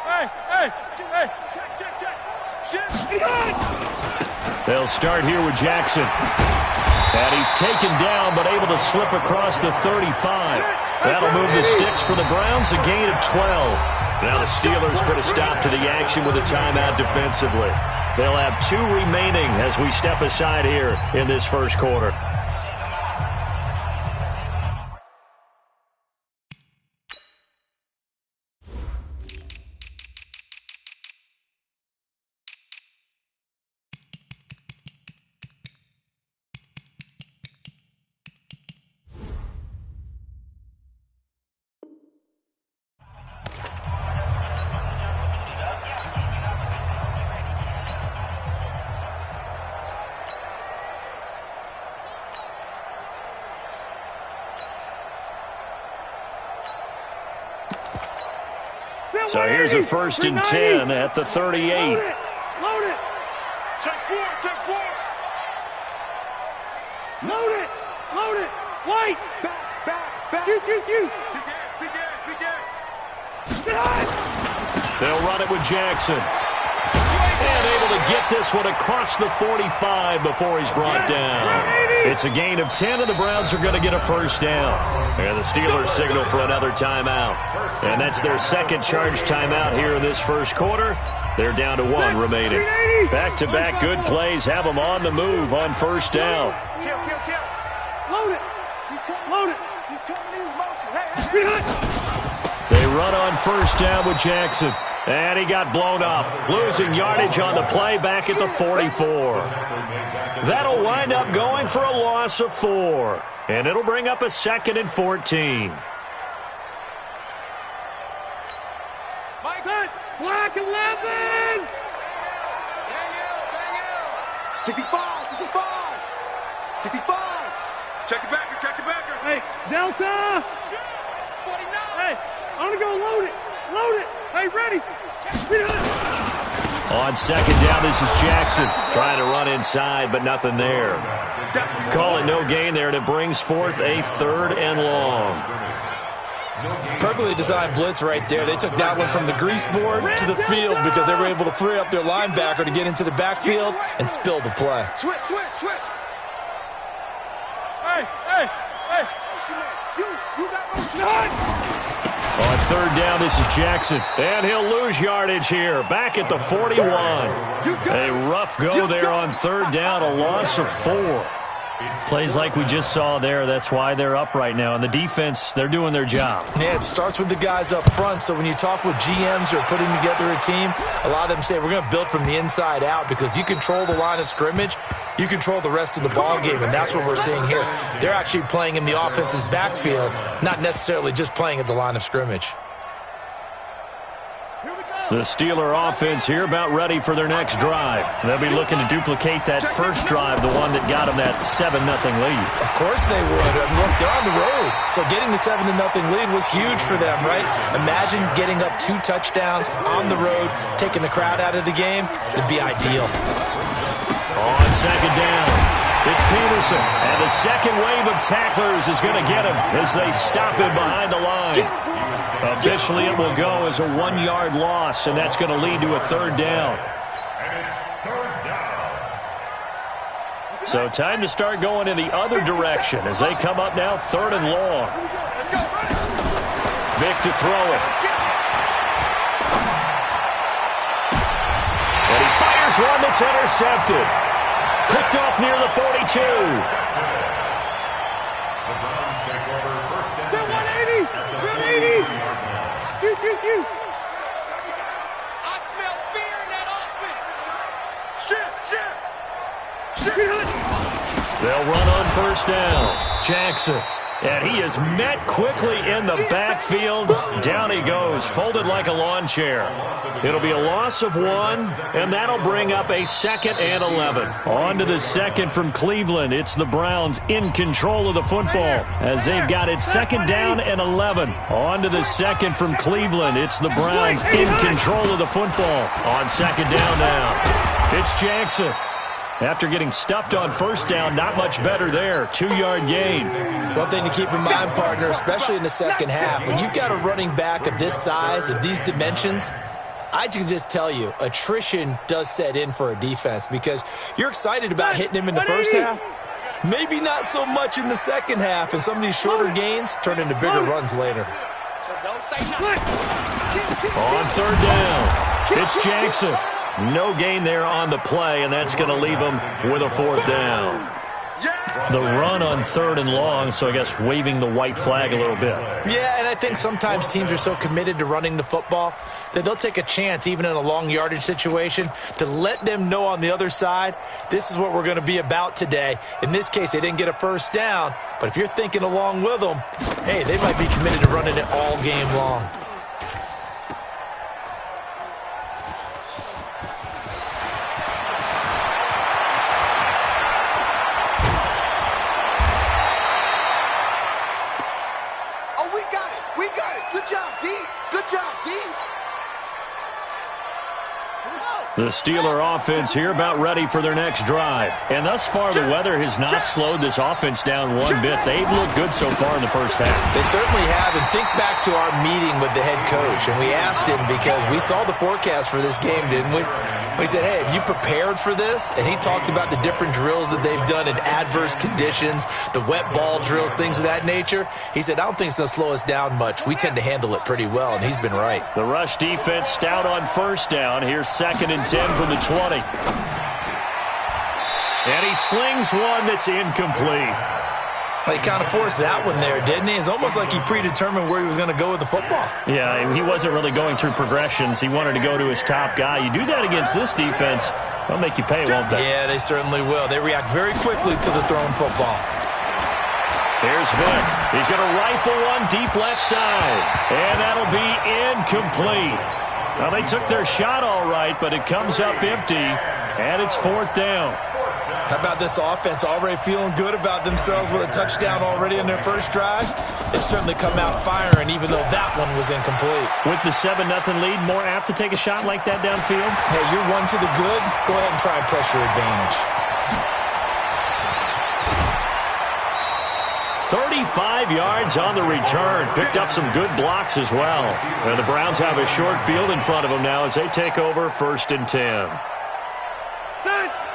Hey, hey, hey. Check, check, check. Shift. Behind. They'll start here with Jackson. And he's taken down, but able to slip across the 35. That'll move the sticks for the Browns, a gain of 12. Now the Steelers put a stop to the action with a timeout defensively. They'll have 2 remaining as we step aside here in this first quarter. So here's a 1st and 10 at the 38. Load it. Load it. Check 4. Check 4. Load it. Load it. White. Back. Back. Back. Q. Big gas. Get high. They'll run it with Jackson. And able to get this one across the 45 before he's brought down. It's a gain of 10, and the Browns are going to get a first down. And the Steelers signal for another timeout. And that's their second charge timeout here in this first quarter. They're down to 1 remaining. Back-to-back good plays have them on the move on first down. Kill. Load it. Load it. He's coming in motion. Hey. They run on first down with Jackson. And he got blown up, losing yardage on the play back at the 44. That'll wind up going for a loss of 4. And it'll bring up a 2nd and 14. Set. Black 11. 65. Check the backer. Hey, Delta. 49. Hey, I'm going to go load it. Hey, ready. On second down, this is Jackson trying to run inside, but nothing there. Call it no gain there, and it brings forth a 3rd and long. Perfectly designed blitz right there. They took that one from the grease board to the field because they were able to free up their linebacker to get into the backfield and spill the play. Switch. Hey. You got no shot. On 3rd down, this is Jackson, and he'll lose yardage here, back at the 41. A rough go there on 3rd down, a loss of 4. Plays like we just saw there, that's why they're up right now. And the defense, they're doing their job. Yeah, it starts with the guys up front, so when you talk with GMs who are putting together a team, a lot of them say we're going to build from the inside out because if you control the line of scrimmage, you control the rest of the ball game, and that's what we're seeing here. They're actually playing in the offense's backfield, not necessarily just playing at the line of scrimmage. The Steeler offense here about ready for their next drive. They'll be looking to duplicate that first drive, the one that got them that 7-0 lead. Of course they would. Look, they're on the road. So getting the 7-0 lead was huge for them, right? Imagine getting up 2 touchdowns on the road, taking the crowd out of the game. It'd be ideal. On second down, it's Peterson. And the second wave of tacklers is going to get him as they stop him behind the line. Officially, it will go as a 1-yard loss, and that's going to lead to a 3rd down. And it's 3rd down. So time to start going in the other direction as they come up now 3rd and long. Vic to throw it. And he fires one that's intercepted. Picked off near the 42. The Browns take over 1st and 180. 180. Shoot. first down. Jackson. And he is met quickly in the backfield. Down he goes, folded like a lawn chair. It'll be a loss of 1, and that'll bring up a 2nd and 11. On to the second from Cleveland. It's the Browns in control of the football as they've got it 2nd down and 11. On to the second from Cleveland. It's the Browns in control of the football. On 2nd down now. It's Jackson. After getting stuffed on first down, not much better there. 2-yard gain. One thing to keep in mind, partner, especially in the second half, when you've got a running back of this size, of these dimensions, I can just tell you, attrition does set in for a defense because you're excited about hitting him in the first half. Maybe not so much in the second half, and some of these shorter gains turn into bigger runs later. On 3rd down, it's Jackson. No gain there on the play, and that's going to leave him with a 4th down. The run on 3rd and long, so I guess waving the white flag a little bit. Yeah, and I think sometimes teams are so committed to running the football that they'll take a chance, even in a long yardage situation, to let them know on the other side, this is what we're going to be about today. In this case, they didn't get a first down, but if you're thinking along with them, hey, they might be committed to running it all game long. The Steeler offense here about ready for their next drive. And thus far, the weather has not slowed this offense down one bit. They've looked good so far in the first half. They certainly have. And think back to our meeting with the head coach. And we asked him because we saw the forecast for this game, didn't we? We said, hey, have you prepared for this? And he talked about the different drills that they've done in adverse conditions, the wet ball drills, things of that nature. He said, I don't think it's going to slow us down much. We tend to handle it pretty well, and he's been right. The rush defense stout on first down. Here's 2nd and 10 from the 20. And he slings one that's incomplete. He kind of forced that one there, didn't he? It's almost like he predetermined where he was going to go with the football. Yeah, he wasn't really going through progressions. He wanted to go to his top guy. You do that against this defense, they'll make you pay, won't they? Yeah, they certainly will. They react very quickly to the thrown football. Here's Vick. He's going to rifle one deep left side. And that'll be incomplete. Well, they took their shot all right, but it comes up empty, and it's 4th down. How about this offense already feeling good about themselves with a touchdown already in their first drive? It's certainly come out firing, even though that one was incomplete. With the 7-0 lead, more apt to take a shot like that downfield? Hey, you're 1 to the good. Go ahead and try and press your advantage. 35 yards on the return. Picked up some good blocks as well. And the Browns have a short field in front of them now as they take over 1st and 10.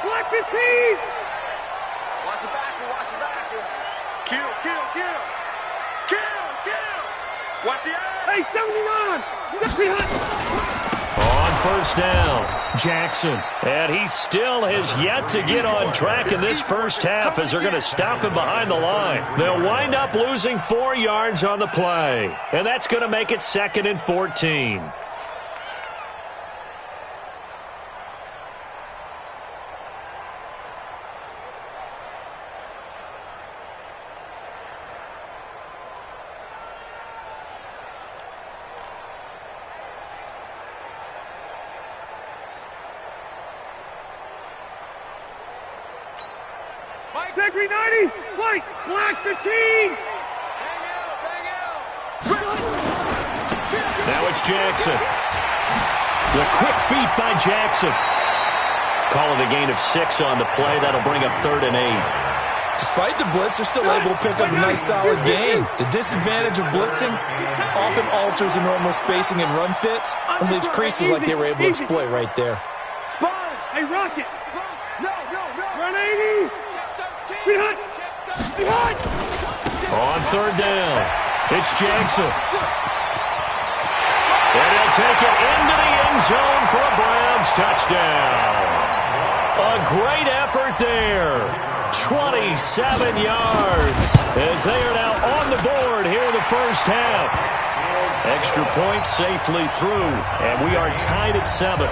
Block 15! Watch the back, watch the back. Kill. Watch the eye. Hey, 79! You got me hot. On first down, Jackson. And he still has yet to get on track in this first half as they're going to stop him behind the line. They'll wind up losing 4 yards on the play. And that's going to make it 2nd and 14. Degree 90, flank, black 15. Now it's Jackson. The quick feet by Jackson. Call it a gain of 6 on the play. That'll bring up 3rd and 8. Despite the blitz, they're still able to pick up a nice solid gain. The disadvantage of blitzing often alters the normal spacing and run fits and leaves creases like they were able to exploit right there. Sponge, hey, Rocket. No. Run 80. Behind. On 3rd down, it's Jackson. And he'll take it into the end zone for a Browns touchdown. A great effort there. 27 yards as they are now on the board here in the first half. Extra point safely through, and we are tied at 7.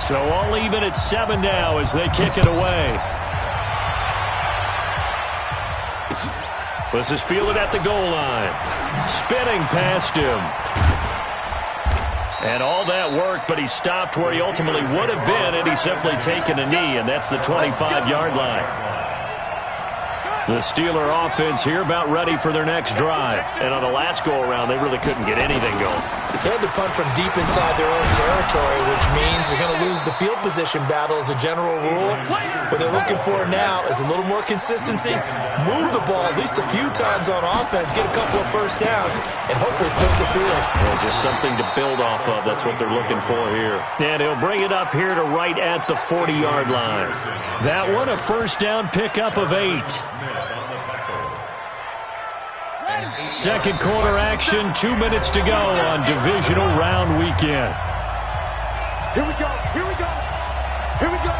So all even at 7 now as they kick it away. This is fielded at the goal line. Spinning past him. And all that work, but he stopped where he ultimately would have been, and he's simply taken a knee, and that's the 25-yard line. The Steeler offense here about ready for their next drive. And on the last go-around, they really couldn't get anything going. They had to punt from deep inside their own territory, which means they're going to lose the field position battle as a general rule. What they're looking for now is a little more consistency, move the ball at least a few times on offense, get a couple of first downs, and hopefully flip the field. Well, just something to build off of. That's what they're looking for here. And he'll bring it up here to right at the 40-yard line. That one, a first down pickup of 8. Second quarter action, 2 minutes to go on divisional round weekend. Here we go, here we go, here we go.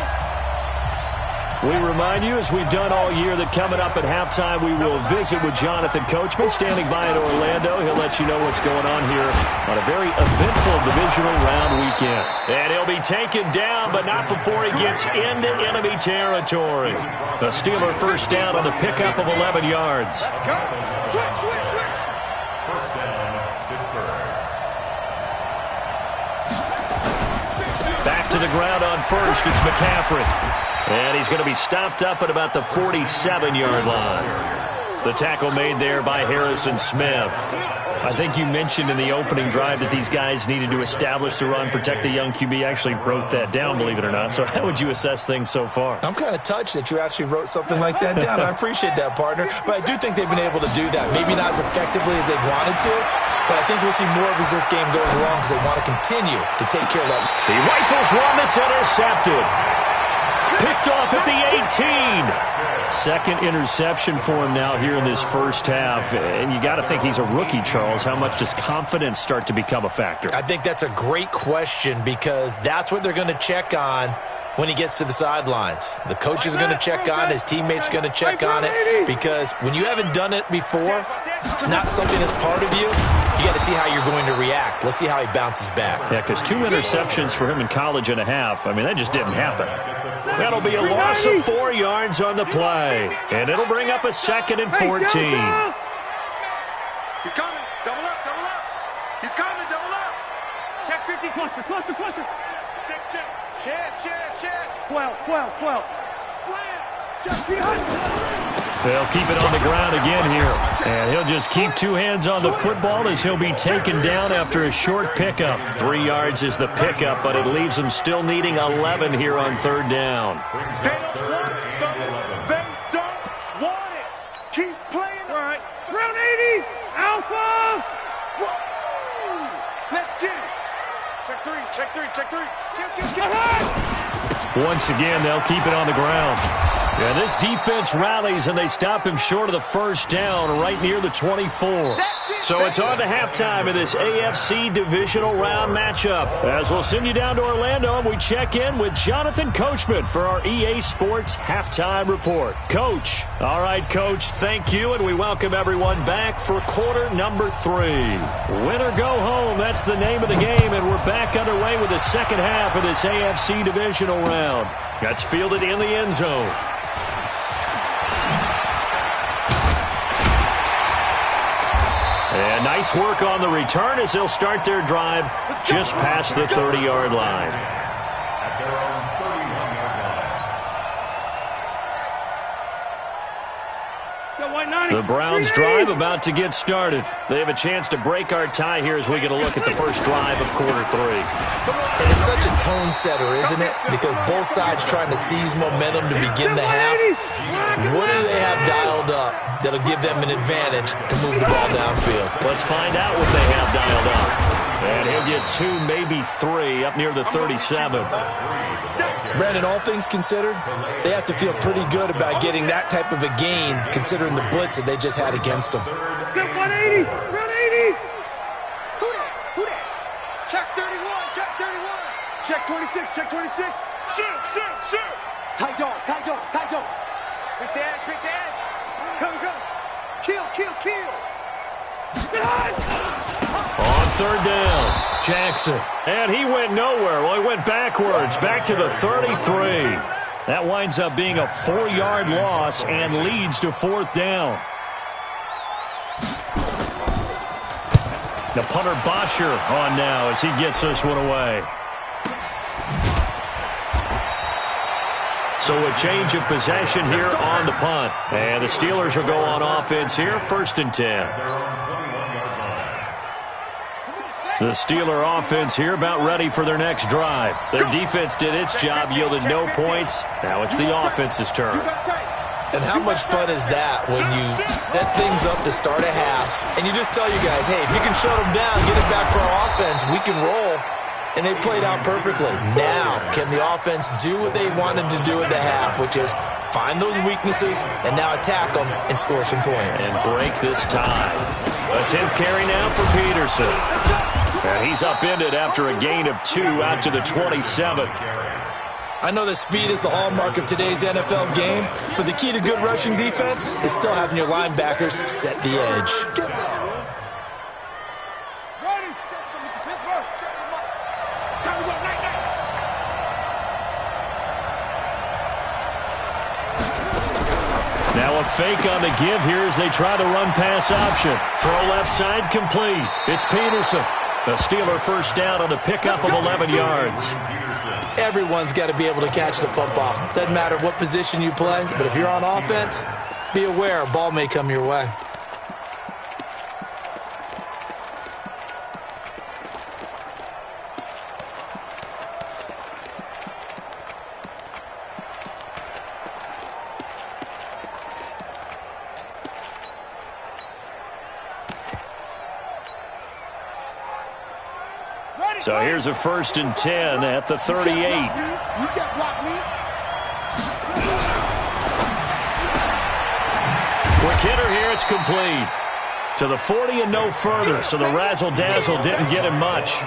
We remind you, as we've done all year, that coming up at halftime, we will visit with Jonathan Coachman, standing by in Orlando. He'll let you know what's going on here on a very eventful divisional round weekend. And he'll be taken down, but not before he gets into enemy territory. The Steeler first down on the pickup of 11 yards. Let's go. Switch, switch, switch. First down, Pittsburgh. Back to the ground on first, it's McCaffrey. And he's going to be stopped up at about the 47-yard line. The tackle made there by Harrison Smith. I think you mentioned in the opening drive that these guys needed to establish the run, protect the young QB. I actually wrote that down, believe it or not. So how would you assess things so far? I'm kind of touched that you actually wrote something like that down. I appreciate that, partner. But I do think they've been able to do that. Maybe not as effectively as they've wanted to, but I think we'll see more of as this game goes along because they want to continue to take care of that. He rifles one that's intercepted. Picked off at the 18. Second interception for him now here in this first half. And you got to think he's a rookie, Charles. How much does confidence start to become a factor? I think that's a great question because that's what they're going to check on when he gets to the sidelines. The coach is going to check on it. His teammates going to check on it because when you haven't done it before, it's not something that's part of you. You got to see how you're going to react. Let's see how he bounces back. Yeah, because 2 interceptions for him in college and a half. I mean, that just didn't happen. That'll be a loss of 4 yards on the play. And it'll bring up a 2nd and 14. He's coming. Double up, double up. He's coming, double up. Check 50. Cluster, cluster, cluster. Check, check. Check, check, check. 12. Slam. Check behind. They'll keep it on the ground again here. And he'll just keep 2 hands on the football as he'll be taken down after a short pickup. 3 yards is the pickup, but it leaves him still needing 11 here on third down. They don't want it, fellas. They don't want it. Keep playing. All right. Round 80. Alpha. Whoa. Let's get it. Check 3, check 3, check 3. Once again, they'll keep it on the ground. Yeah, this defense rallies, and they stop him short of the first down right near the 24. So it's on to halftime in this AFC divisional round matchup. As we'll send you down to Orlando, and we check in with Jonathan Coachman for our EA Sports Halftime Report. Coach. All right, Coach, thank you, and we welcome everyone back for quarter number 3. Win or go home, that's the name of the game, and we're back underway with the second half of this AFC divisional round. That's fielded in the end zone. And nice work on the return as they'll start their drive just past the 30-yard line. At their own 31-yard line. The Browns drive about to get started. They have a chance to break our tie here as we get a look at the first drive of quarter 3. And it's such a tone setter, isn't it? Because both sides trying to seize momentum to begin the half. What do they have dialed up that'll give them an advantage to move the ball downfield? Let's find out what they have dialed up. And he'll get 2, maybe 3 up near the 37. Brandon, all things considered, they have to feel pretty good about getting that type of a gain considering the blitz that they just had against them. 180, 180. Who that? Check 31, check 31. Check 26, check 26. Shoot. Tight dog. Pick the edge. Come. Kill. On third down, Jackson. And he went nowhere. Well, he went backwards, back to the 33. That winds up being a 4-yard loss and leads to fourth down. The punter Bosher on now as he gets this one away. So a change of possession here on the punt. And the Steelers will go on offense here, 1st and 10. The Steeler offense here about ready for their next drive. Their defense did its job, yielded no points. Now it's the offense's turn. And how much fun is that when you set things up to start a half and you just tell you guys, hey, if you can shut them down, get it back for our offense, we can roll. And they played out perfectly. Now, can the offense do what they wanted to do at the half, which is find those weaknesses and now attack them and score some points. And break this tie. A 10th carry now for Peterson. And he's upended after a gain of 2 out to the 27. I know that speed is the hallmark of today's NFL game, but the key to good rushing defense is still having your linebackers set the edge. Now a fake on the give here as they try the run-pass option. Throw left side complete. It's Peterson. The Steeler first down on the pickup of 11 yards. Everyone's got to be able to catch the football. Doesn't matter what position you play, but if you're on offense, be aware a ball may come your way. So here's a 1st and 10 at the 38. Quick hitter here, it's complete. To the 40 and no further, so the razzle-dazzle didn't get him much.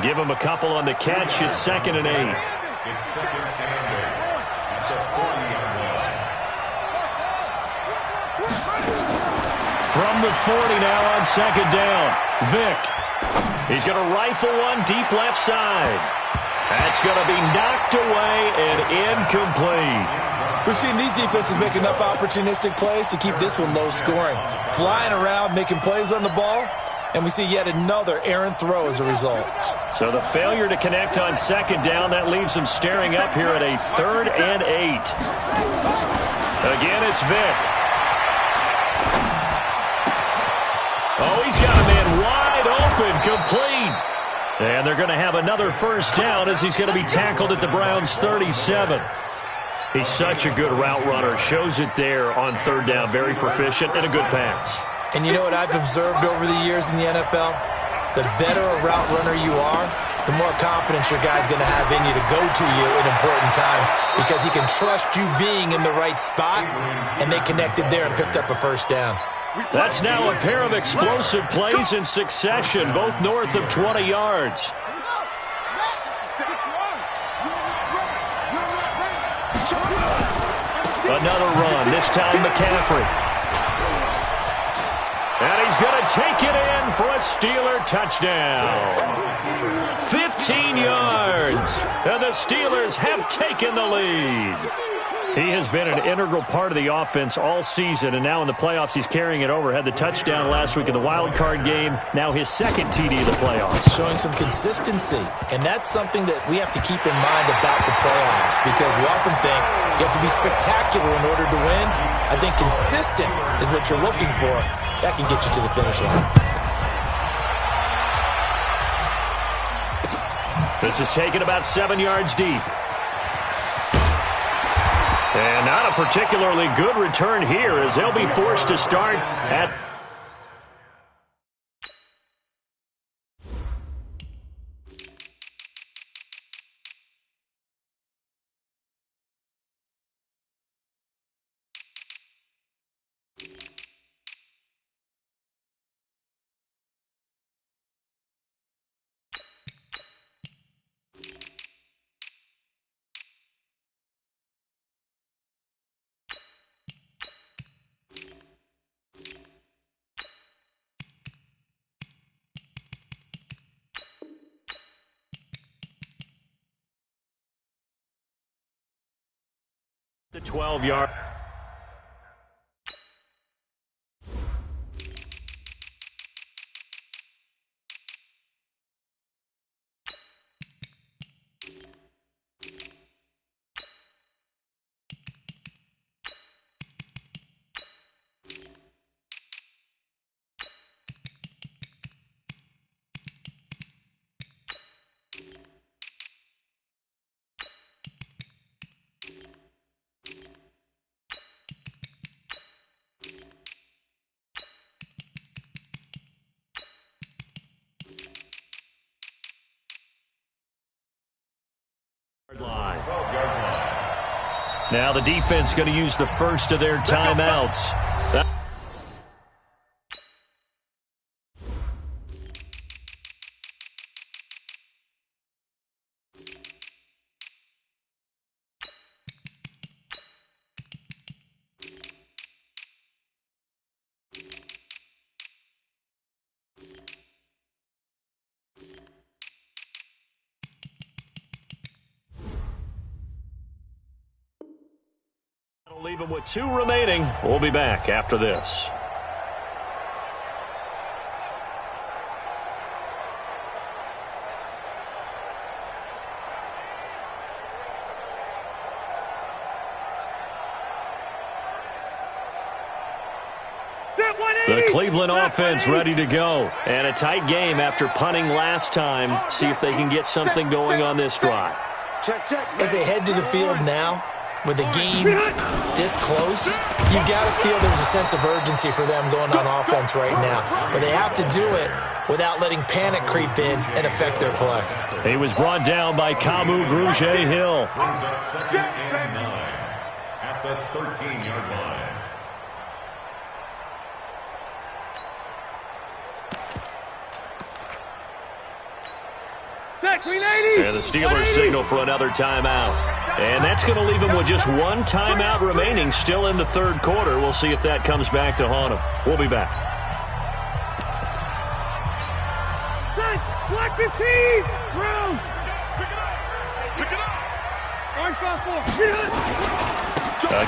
Give him a couple on the catch, it's 2nd and 8. It's 2nd and 8. At the 40-yard line. From the 40 now on 2nd down. Vick. He's going to rifle one deep left side. That's going to be knocked away and incomplete. We've seen these defenses make enough opportunistic plays to keep this one low scoring. Flying around, making plays on the ball, and we see yet another errant throw as a result. So the failure to connect on 2nd down, that leaves them staring up here at a 3rd and 8. Again, it's Vick. Oh, he's got a man wide open, complete. And they're going to have another first down as he's going to be tackled at the Browns' 37. He's such a good route runner. Shows it there on 3rd down. Very proficient and a good pass. And you know what I've observed over the years in the NFL? The better a route runner you are, the more confidence your guy's going to have in you to go to you in important times because he can trust you being in the right spot, and they connected there and picked up a first down. That's now a pair of explosive plays in succession, both north of 20 yards. Another run, this time McCaffrey. And he's going to take it in for a Steeler touchdown. 15 yards, and the Steelers have taken the lead. He has been an integral part of the offense all season, and now in the playoffs he's carrying it over. Had the touchdown last week in the wild card game. Now his 2nd TD of the playoffs. Showing some consistency, and that's something that we have to keep in mind about the playoffs because we often think you have to be spectacular in order to win. I think consistent is what you're looking for. That can get you to the finish line. This is taken about 7 yards deep. And not a particularly good return here as they'll be forced to start at the 12-yard. Now the defense going to use the first of their timeouts. Leave them with 2 remaining. We'll be back after this. The Cleveland offense ready to go. And a tight game after punting last time. See if they can get something going on this drive. As they head to the field now, with the game this close, you got to feel there's a sense of urgency for them going on offense right now. But they have to do it without letting panic creep in and affect their play. He was brought down by Kamu Grugier-Hill. Brings up 2nd and 9 at the 13-yard line. And the Steelers signal for another timeout. And that's going to leave them with just 1 timeout remaining still in the 3rd quarter. We'll see if that comes back to haunt them. We'll be back. Block the team! Round!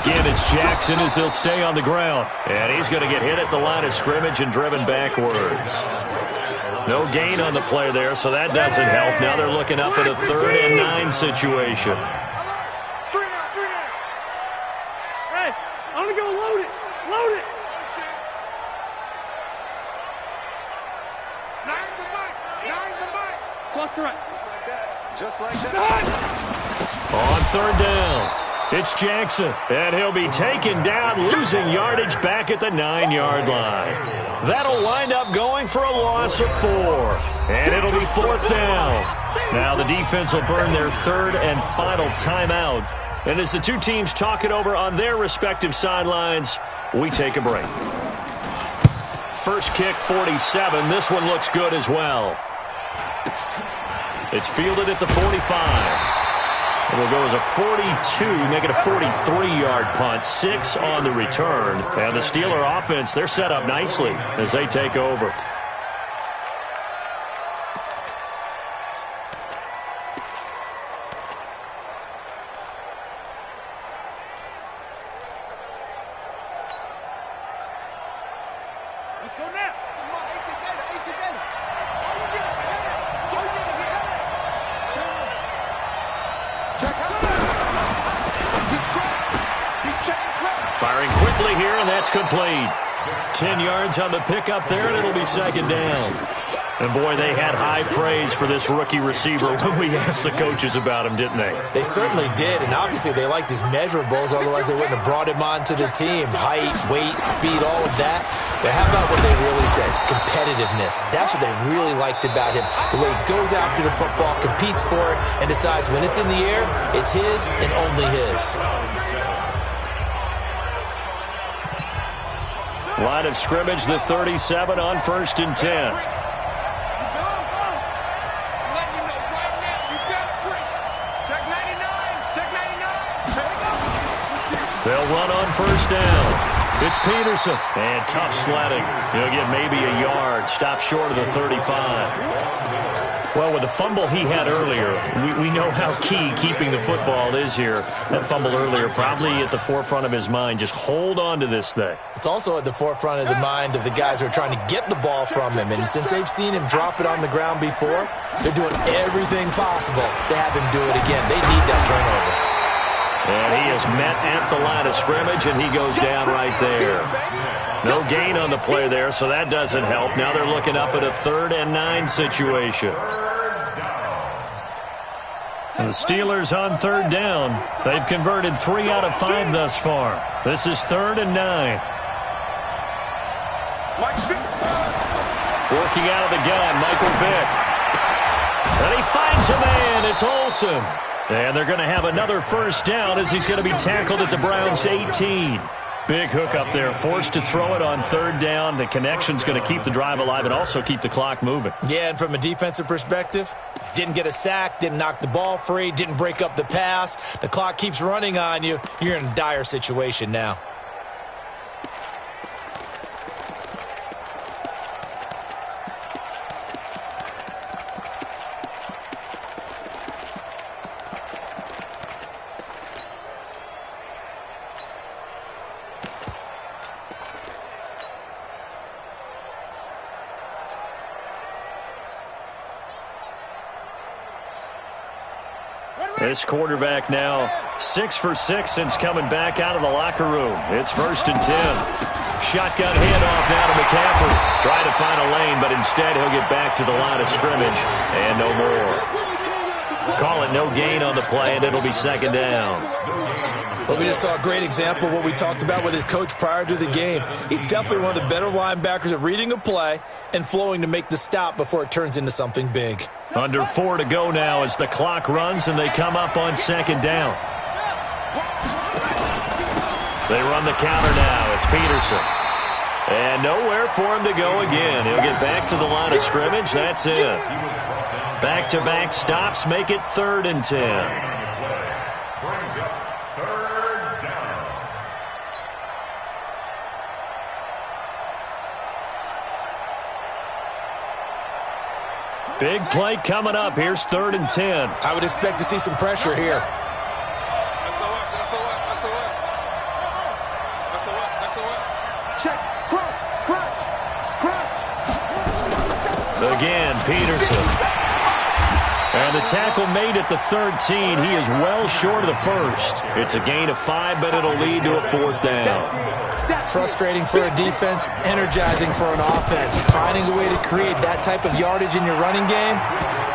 Again, it's Jackson as he'll stay on the ground. And he's going to get hit at the line of scrimmage and driven backwards. No gain on the play there, so that doesn't help. Now they're looking up at a 3rd and 9 situation. Hey, I'm going to go load it. Load it. Just right. Just like that. On 3rd down, it's Jackson, and he'll be taken down, losing yardage back at the 9-yard line. That'll wind up going for a loss of 4, and it'll be 4th down. Now the defense will burn their 3rd and final timeout, and as the 2 teams talk it over on their respective sidelines, we take a break. First kick, 47. This one looks good as well. It's fielded at the 45. It'll go as a 42, make it a 43-yard punt, 6 on the return. And the Steeler offense, they're set up nicely as they take over. Let's go now. Come on, 18 data. Firing quickly here, and that's complete. 10 yards on the pickup there, and it'll be 2nd down. And, boy, they had high praise for this rookie receiver when we asked the coaches about him, didn't they? They certainly did, and obviously they liked his measurables, otherwise they wouldn't have brought him onto the team. Height, weight, speed, all of that. But how about what they really said? Competitiveness. That's what they really liked about him. The way he goes after the football, competes for it, and decides when it's in the air, it's his and only his. Line of scrimmage, the 37 on 1st and 10. They'll run on 1st down. It's Peterson. And tough sledding. He'll get maybe a yard. Stop short of the 35. Well, with the fumble he had earlier, we know how key keeping the football is here. That fumble earlier probably at the forefront of his mind. Just hold on to this thing. It's also at the forefront of the mind of the guys who are trying to get the ball from him. And since they've seen him drop it on the ground before, they're doing everything possible to have him do it again. They need that turnover. And he is met at the line of scrimmage, and he goes down right there. No gain on the play there, so that doesn't help. Now they're looking up at a 3rd and 9 situation. And the Steelers on 3rd down. They've converted 3 out of 5 thus far. This is 3rd and 9. Working out of the gun, Michael Vick. And he finds a man. It's Olsen. And they're going to have another first down as he's going to be tackled at the Browns' 18. Big hook up there, forced to throw it on third down. The connection's going to keep the drive alive and also keep the clock moving. Yeah, and from a defensive perspective, didn't get a sack, didn't knock the ball free, didn't break up the pass. The clock keeps running on you. You're in a dire situation now. This quarterback now 6 for 6 since coming back out of the locker room. It's 1st and 10. Shotgun handoff now to McCaffrey. Trying to find a lane, but instead he'll get back to the line of scrimmage and no more. Call it no gain on the play, and it'll be 2nd down. Well, we just saw a great example of what we talked about with his coach prior to the game. He's definitely one of the better linebackers at reading a play and flowing to make the stop before it turns into something big. Under 4 to go now as the clock runs and they come up on 2nd down. They run the counter now. It's Peterson. And nowhere for him to go again. He'll get back to the line of scrimmage. That's it. Back-to-back stops make it 3rd and 10. Big play coming up. Here's 3rd and 10. I would expect to see some pressure here. Check, crouch. Again, Peterson. And the tackle made at the 13. He is well short of the first. It's a gain of 5, but it'll lead to a 4th down. Frustrating for a defense, energizing for an offense. Finding a way to create that type of yardage in your running game,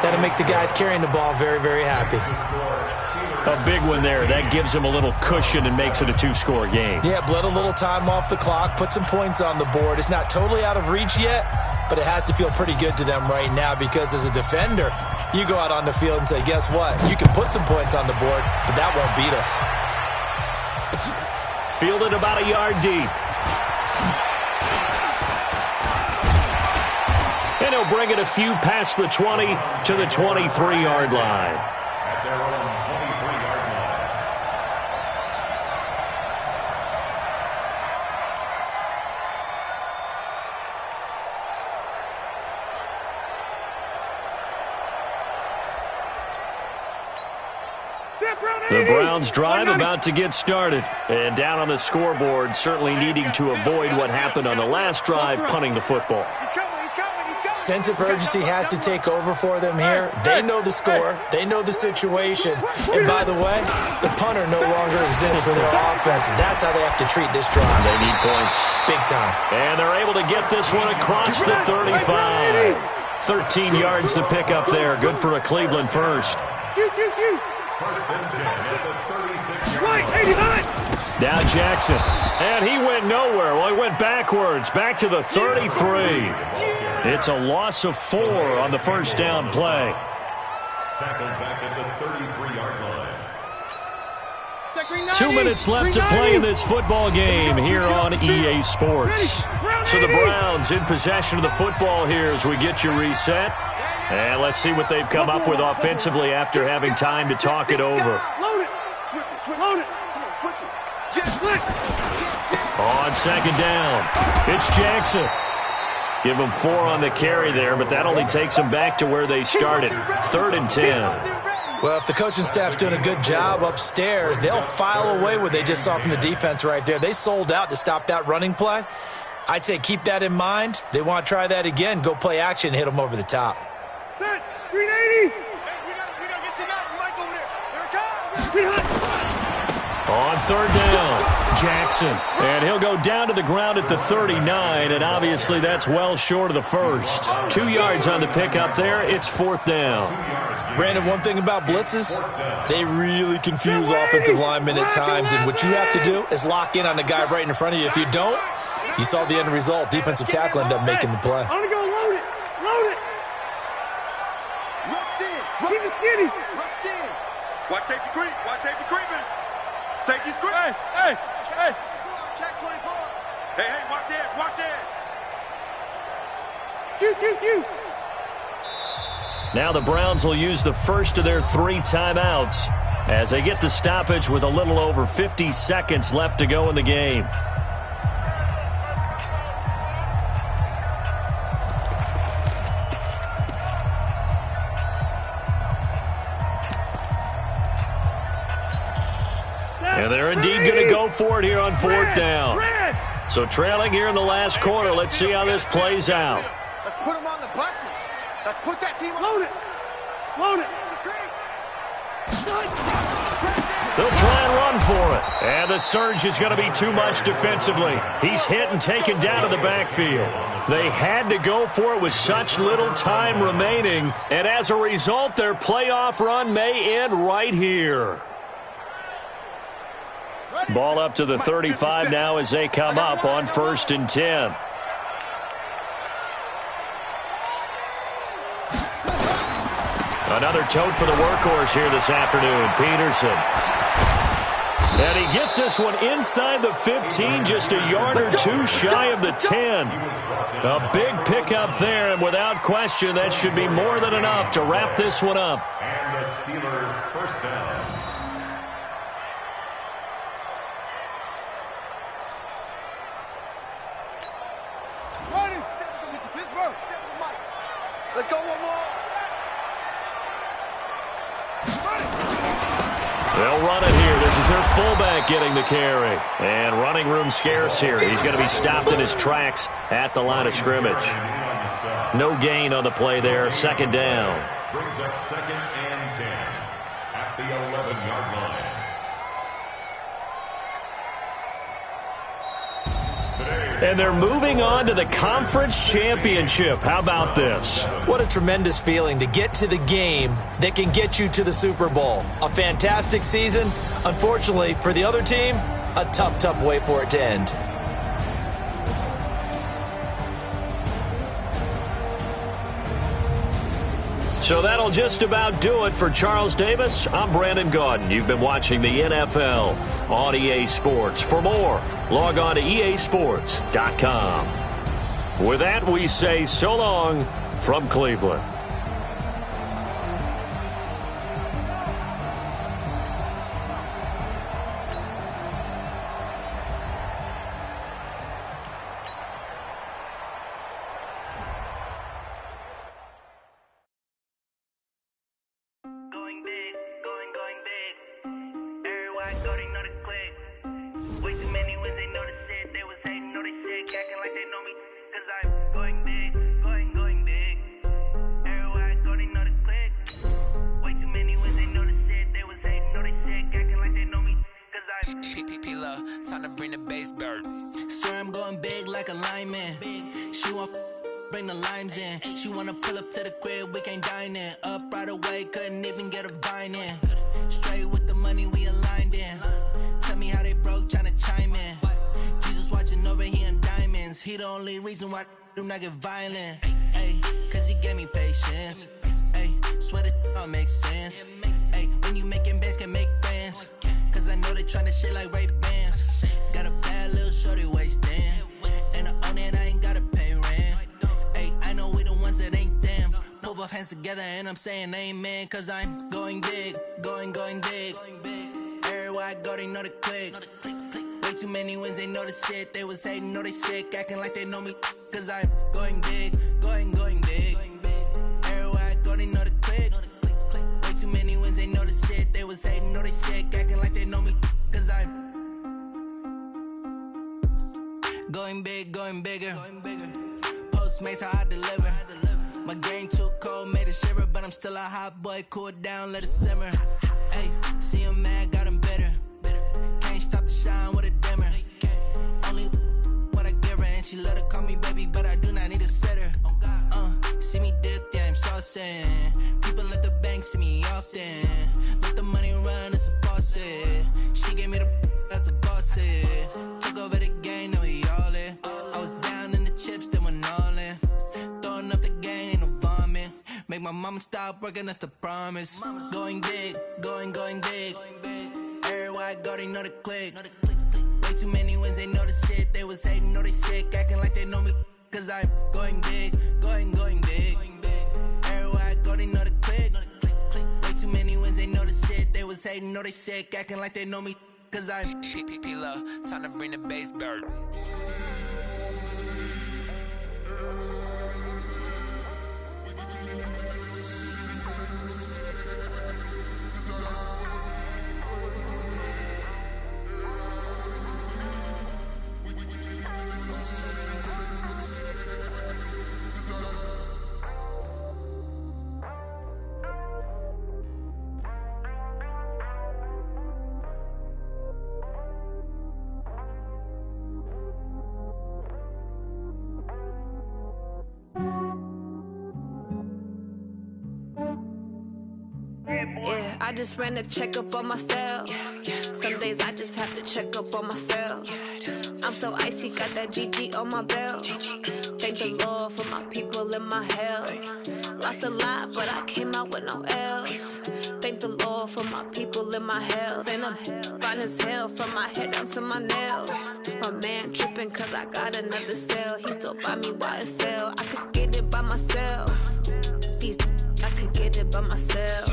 that'll make the guys carrying the ball very, very happy. A big one there. That gives him a little cushion and makes it a 2-score game. Yeah, bled a little time off the clock, put some points on the board. It's not totally out of reach yet, but it has to feel pretty good to them right now because as a defender, you go out on the field and say, guess what? You can put some points on the board, but that won't beat us. Fielded about a yard deep. And he'll bring it a few past the 20 to the 23-yard line. At their own 23-yard line. The Browns drive about to get started. And down on the scoreboard, certainly needing to avoid what happened on the last drive, punting the football. Sense of urgency has to take over for them here. They know the score. They know the situation. And by the way, the punter no longer exists for their offense. That's how they have to treat this drive. They need points. Big time. And they're able to get this one across the 35. 13 yards to pick up there. Good for a Cleveland first. First and 10 at the 36-yard line. Right, 89. Now Jackson. And he went nowhere. Well, he went backwards. Back to the 33. It's a loss of 4 on the first down play. Tackled back at the 33-yard line. 2 minutes left to play in this football game here on EA Sports. So the Browns in possession of the football here as we get you reset. And let's see what they've come up with offensively after having time to talk it over. Load it. Switch it. Load it. Come on, switch it. On second down, it's Jackson. Give them 4 on the carry there, but that only takes them back to where they started. 3rd and 10. Well, if the coaching staff's doing a good job upstairs, they'll file away what they just saw from the defense right there. They sold out to stop that running play. I'd say keep that in mind. They want to try that again. Go play action, hit them over the top. 380. On third down, Jackson. And he'll go down to the ground at the 39, and obviously that's well short of the first. 2 yards on the pickup there. It's 4th down. Brandon, one thing about blitzes, they really confuse offensive linemen at times, and what you have to do is lock in on the guy right in front of you. If you don't, you saw the end result. Defensive tackle ended up making the play. I'm going to go load it. Load it. Keep it skinny. Watch safety creep. Watch safety creeping. Safety's creeping. Hey. Check 24. Hey, watch the edge. Watch the edge. Now the Browns will use the first of their 3 timeouts as they get the stoppage with a little over 50 seconds left to go in the game. And they're indeed going to go for it here on 4th down. So trailing here in the last quarter. Let's see how this plays out. Let's put them on the buses. Let's put that team on. Load it. They'll try and run for it. And the surge is going to be too much defensively. He's hit and taken down to the backfield. They had to go for it with such little time remaining. And as a result, their playoff run may end right here. Ball up to the 35 now as they come up on 1st and 10. Another tote for the workhorse here this afternoon, Peterson. And he gets this one inside the 15, just a yard or 2 shy of the 10. A big pickup there, and without question, that should be more than enough to wrap this one up. And the Steelers first down. Let's go one more. They'll run it here. This is their fullback getting the carry. And running room scarce here. He's going to be stopped in his tracks at the line of scrimmage. No gain on the play there. 2nd down. Brings up 2nd and 10 at the 11-yard line. And they're moving on to the conference championship. How about this? What a tremendous feeling to get to the game that can get you to the Super Bowl. A fantastic season. Unfortunately, for the other team, a tough way for it to end. So that'll just about do it for Charles Davis. I'm Brandon Gaudin. You've been watching the NFL on EA Sports. For more, log on to easports.com. With that, we say so long from Cleveland. Time to bring the bass bird. Swear I'm going big like a lineman. She want bring the limes in. She wanna pull up to the crib, we can't dine in. Up right away, couldn't even get a vine in. Straight with the money we aligned in. Tell me how they broke, tryna chime in. Jesus watching over here in diamonds. He the only reason why I do not get violent. Ay, cause he gave me patience. Ay, swear that all makes sense. Ay, when you making bands, can make friends. Cause I know they tryna shit like Ray-Bans. Got a bad little shorty wasting. And I own it, I ain't gotta pay rent. Ay, I know we the ones that ain't them. Pull both hands together and I'm saying amen. Cause I'm going big, going big. Everywhere I go, they know the click. Way too many wins, they know the shit. They was hating, know they sick, acting like they know me. Cause I'm going big, going big. Everywhere I go, they know the click. Way too many wins, they know the shit. They was hating, know they sick, acting like they know me. Cause I'm going big, going bigger. Postmates, how I deliver. My game too cold, made it shiver. But I'm still a hot boy, cool it down, let it simmer. Hey, see him mad, got him bitter. Can't stop the shine with a dimmer. Only what I give her, and she love to call me baby, but I do not need a sitter. See me dip, yeah, I'm saucing. People at the bank see me often. Let the money run, it's a faucet. She gave me the that's a bosses. Took over the game, now we all in. I was down in the chips, then went all in. Throwing up the game, ain't no vomit. Make my mama stopped working, that's the promise. Going big, going big. Everywhere I go, they know the click. Way too many wins, they know the shit. They was hating, know they sick, acting like they know me. Cause I'm going big, going big. Everywhere I go, they know the click. Way too many wins, they know the shit. They was hating, know they sick, acting like they know me. Cause I'm P-P-P-Love, time to bring the bass bird. Yeah, I just ran a checkup on myself. Some days I just have to check up on myself. I'm so icy, got that GG on my belt. Thank the Lord for my people in my health. Lost a lot, but I came out with no L's. Thank the Lord for my people in my health. And I'm fine as hell from my head down to my nails. My man tripping cause I got another cell. He still buy me YSL. I could get it by myself. These I could get it by myself.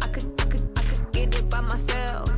I could get it by myself.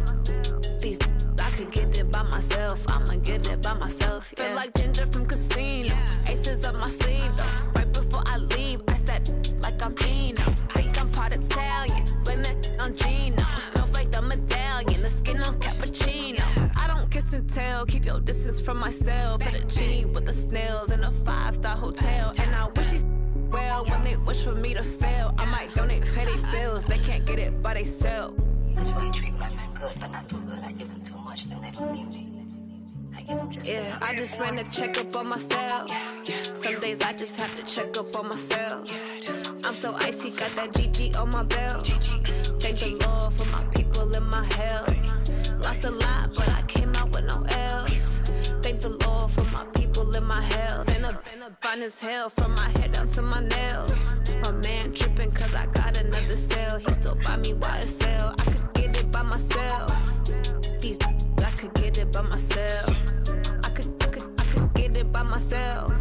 These I could get it by myself. I'ma get it by myself. Yeah. Feel like Ginger from Casino. Aces up my sleeve though. Right before I leave, I said like I'm Dino. Think I'm part Italian. Blame that on Gino. Snowflake the medallion. The skin on cappuccino. I don't kiss and tell. Keep your distance from myself. Fettuccine with the snails in a 5-star hotel. And I wish he's well when they wish for me to fail. I might donate petty bills. They can't get it by themselves. That's why you treat my friend good, but not too good. I give them too much, then they don't need me. I give them just yeah, I just ran a checkup on myself. Some days I just have to check up on myself. I'm so icy, got that GG on my belt. Thank the Lord for my people in my health. Lost a lot, but I came out with no L's. Thank the Lord for my people in my health. And I'm fine as hell from my head down to my nails. My man tripping cause I got another cell. He still buy me YSL. I could get it by myself. These I could get it by myself. I could get it by myself.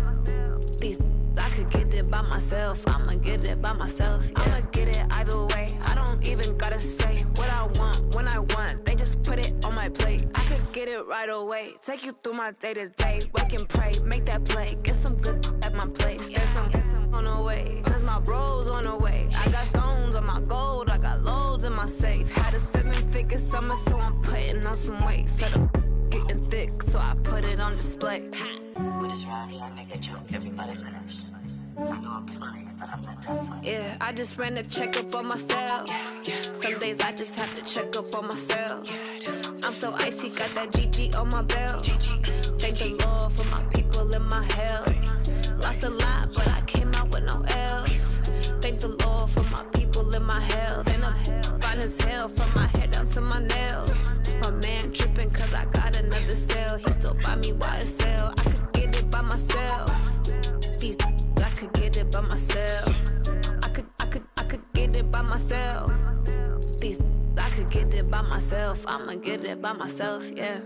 These I could get it by myself. I'ma get it by myself. Yeah. I'ma get it either way. I don't even gotta say what I want when I want. They just put it on my plate. I could get it right away. Take you through my day to day. Wake and pray, make that play. Get some good at my place. There's some on the way. Cause my bro's on the way. I got stones on my gold. I got loads in my safe. Had a 7-figure summer, so I'm putting on some weight. Set up getting thick, so I put it on display. With this round, I make a joke, everybody laughs. I know I'm funny, but I'm not that funny. Yeah, I just ran a checkup on myself. Some days I just have to check up on myself. I'm so icy, got that GG on my belt. Thank the Lord for my people in my health. Lost a lot, but I came out with no L's. Thank the Lord for my people in my health. And I'm fine as hell from my head down to my nails. My man tripping cause I got another cell. He still buy me YSL. I could get it by myself. These I could get it by myself. I could get it by myself. These I could get it by myself. I'ma get it by myself, yeah.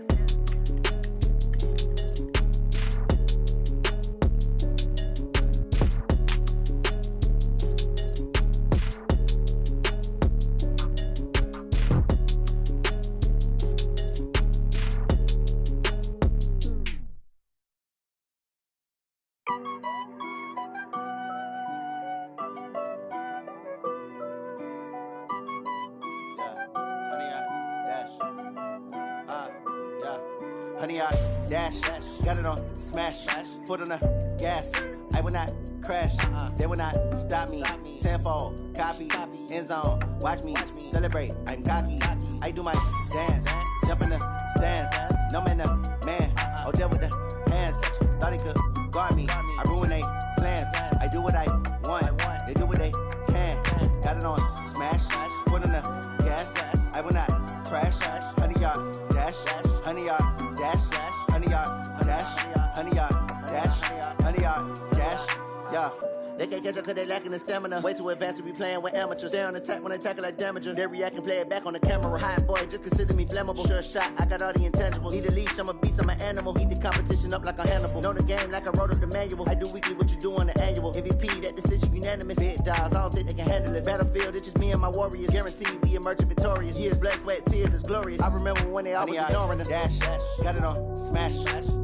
Honey, I dash, got it on smash, foot on the gas. I will not crash, they will not stop me. Tenfold, copy, end zone, watch me celebrate. I'm cocky, I do my dance, jump in the stands. No man, the man, oh, deal with the hands. Thought he could guard me, I ruin they plans. I do what I want, they do what they can. Got it on smash, foot on the gas. I will not crash, honey, y'all dash, honey, y'all dash, honey, y'all dash, honey, y'all dash, honey, y'all dash, yeah. They can't catch up cause they lacking the stamina. Way too advanced to be playing with amateurs. Stay on attack when they tackle like damager. They react and play it back on the camera. Hot boy, just consider me flammable. Sure shot, I got all the intangibles. Need a leash, I'm a beast, I'm an animal. Heat the competition up like a Hannibal. Know the game like I wrote up the manual. I do weekly what you do on the annual. MVP, that decision unanimous. Big dogs, I don't think they can handle it. Battlefield, it's just me and my warriors. Guaranteed we emerging victorious. Years, blood, sweat, tears is glorious. I remember when they always ignoring us. Dash, got it on, smash,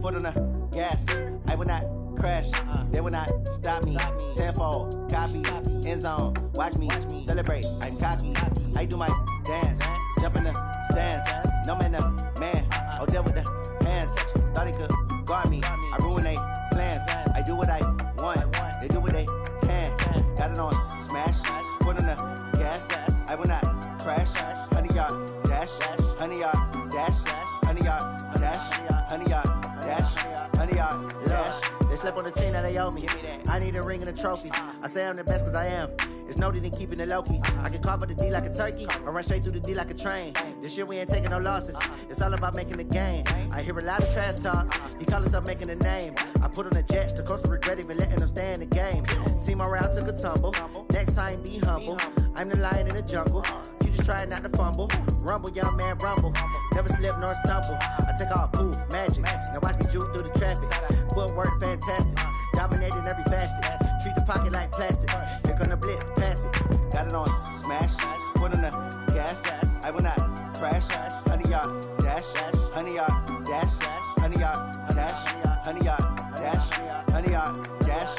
foot on the gas. I will not crash, they will not stop me. Tenfold, copy, end zone, watch me celebrate. I'm cocky, I do my dance, jump in the stands. No man, man, oh there with the hands. Thought he could guard me, I ruin they plans. I do what I want, they do what they can. Got it on, smash, foot on the gas. I will not crash, 100-yard dash, 100-yard dash, 100-yard dash, 100-yard dash, 100-yard dash. They slept on the team that they owe me. I need a ring and a trophy. I say I'm the best cause I am. It's noted in keeping it low-key. I can carve up the D like a turkey or run straight through the D like a train. This year we ain't taking no losses. It's all about making the game. I hear a lot of trash talk. He call himself making a name. I put on the Jets. The coach will regret even letting them stay in the game. Team morale took a tumble. Next time be humble. I'm the lion in the jungle. You just try not to fumble. Rumble, young man, rumble. Never slip nor stumble. I take off, poof, magic. Now watch me juke through the traffic. Footwork fantastic. Dominating every facet. Treat the pocket like plastic. Here come the blitz, pass it. Got it on, smash. Foot on the gas. I will not crash. 100-yard dash. 100-yard dash. 100-yard dash. 100-yard dash. 100-yard dash.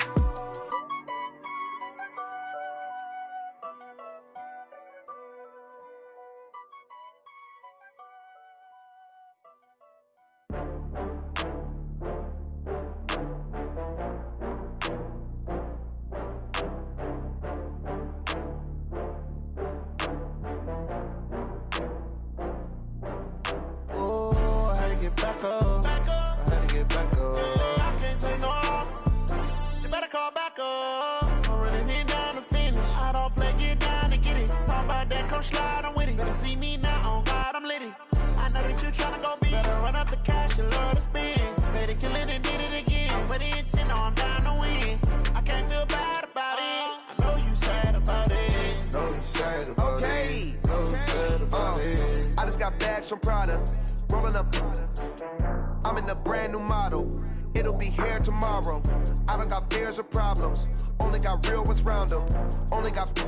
Back up. I had to get back up. I can't take no loss. You better call back up. I'm running it down to finish. I don't play, get down and get it. Talk about that, come slide, I'm with it. Better see me now, on God, I'm litty. I know that you tryna go big. Better run up the cash, you love to spend. Better kill it and did it again. I'm with the intent, no, I'm down to win. I can't feel bad about it. I know you sad about it. Know you sad about it. Know you sad about it. I just got bags from Prada. Rolling up, I'm in a brand new model. It'll be here tomorrow. I don't got fears or problems. Only got real ones round them. Only got.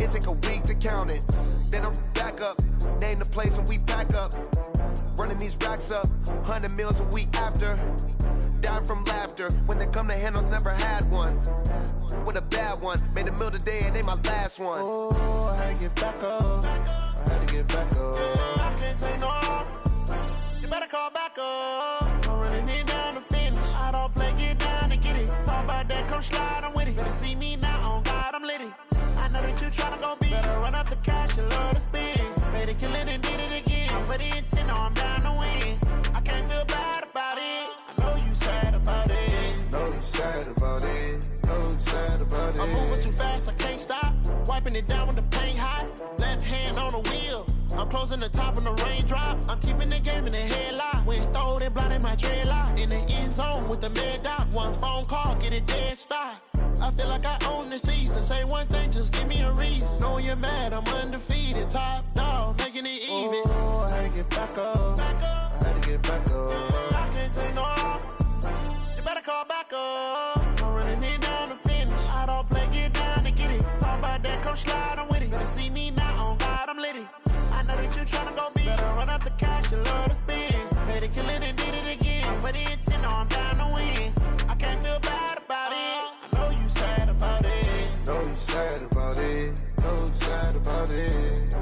It take a week to count it. Then I'm back up. Name the place and we back up. Running these racks up. 100 meals a week after. Dying from laughter. When they come to handles, never had one. With a bad one. Made a meal today and ain't my last one. Oh, I had to get back up. I had to get back up. I can't take no loss. You better call back up. I'm running it down to finish. I don't play, get down and get it. Talk about that, come slide, I'm with it. Better see me now, on God, I'm litty. I know that you tryna go big. Better run up the cash, you love to spend. Better kill it and did it again. I'm with the intent, no, I'm down to win. I can't feel bad about it. I know you sad about it. Know you sad about it. Know you sad about it. I'm moving too fast, I can't stop. Wiping it down with the paint hot. Left hand on the wheel. I'm closing the top when the raindrop. I'm keeping the game in the headlock. When throwed and blinded my dreadlock. In the end zone with the mad dot. One phone call, get it dead stop. I feel like I own the season. Say one thing, just give me a reason. Knowing you're mad, I'm undefeated. Top dog, making it even. Oh, I had to get back up. I had to get back up. I can't take no loss. You better call back up. I'm running it down to finish. I don't play, get down and get it. Talk about that, come slide, I'm with it. Better see me now, on God, I'm litty. I know that you tryna go big. Better run up the cash, you love to spend. Better kill it and did it again. I'm with the intent, no, I'm down to win. I can't feel bad about it. I know you sad about it. Know you sad about it. Know you sad about it.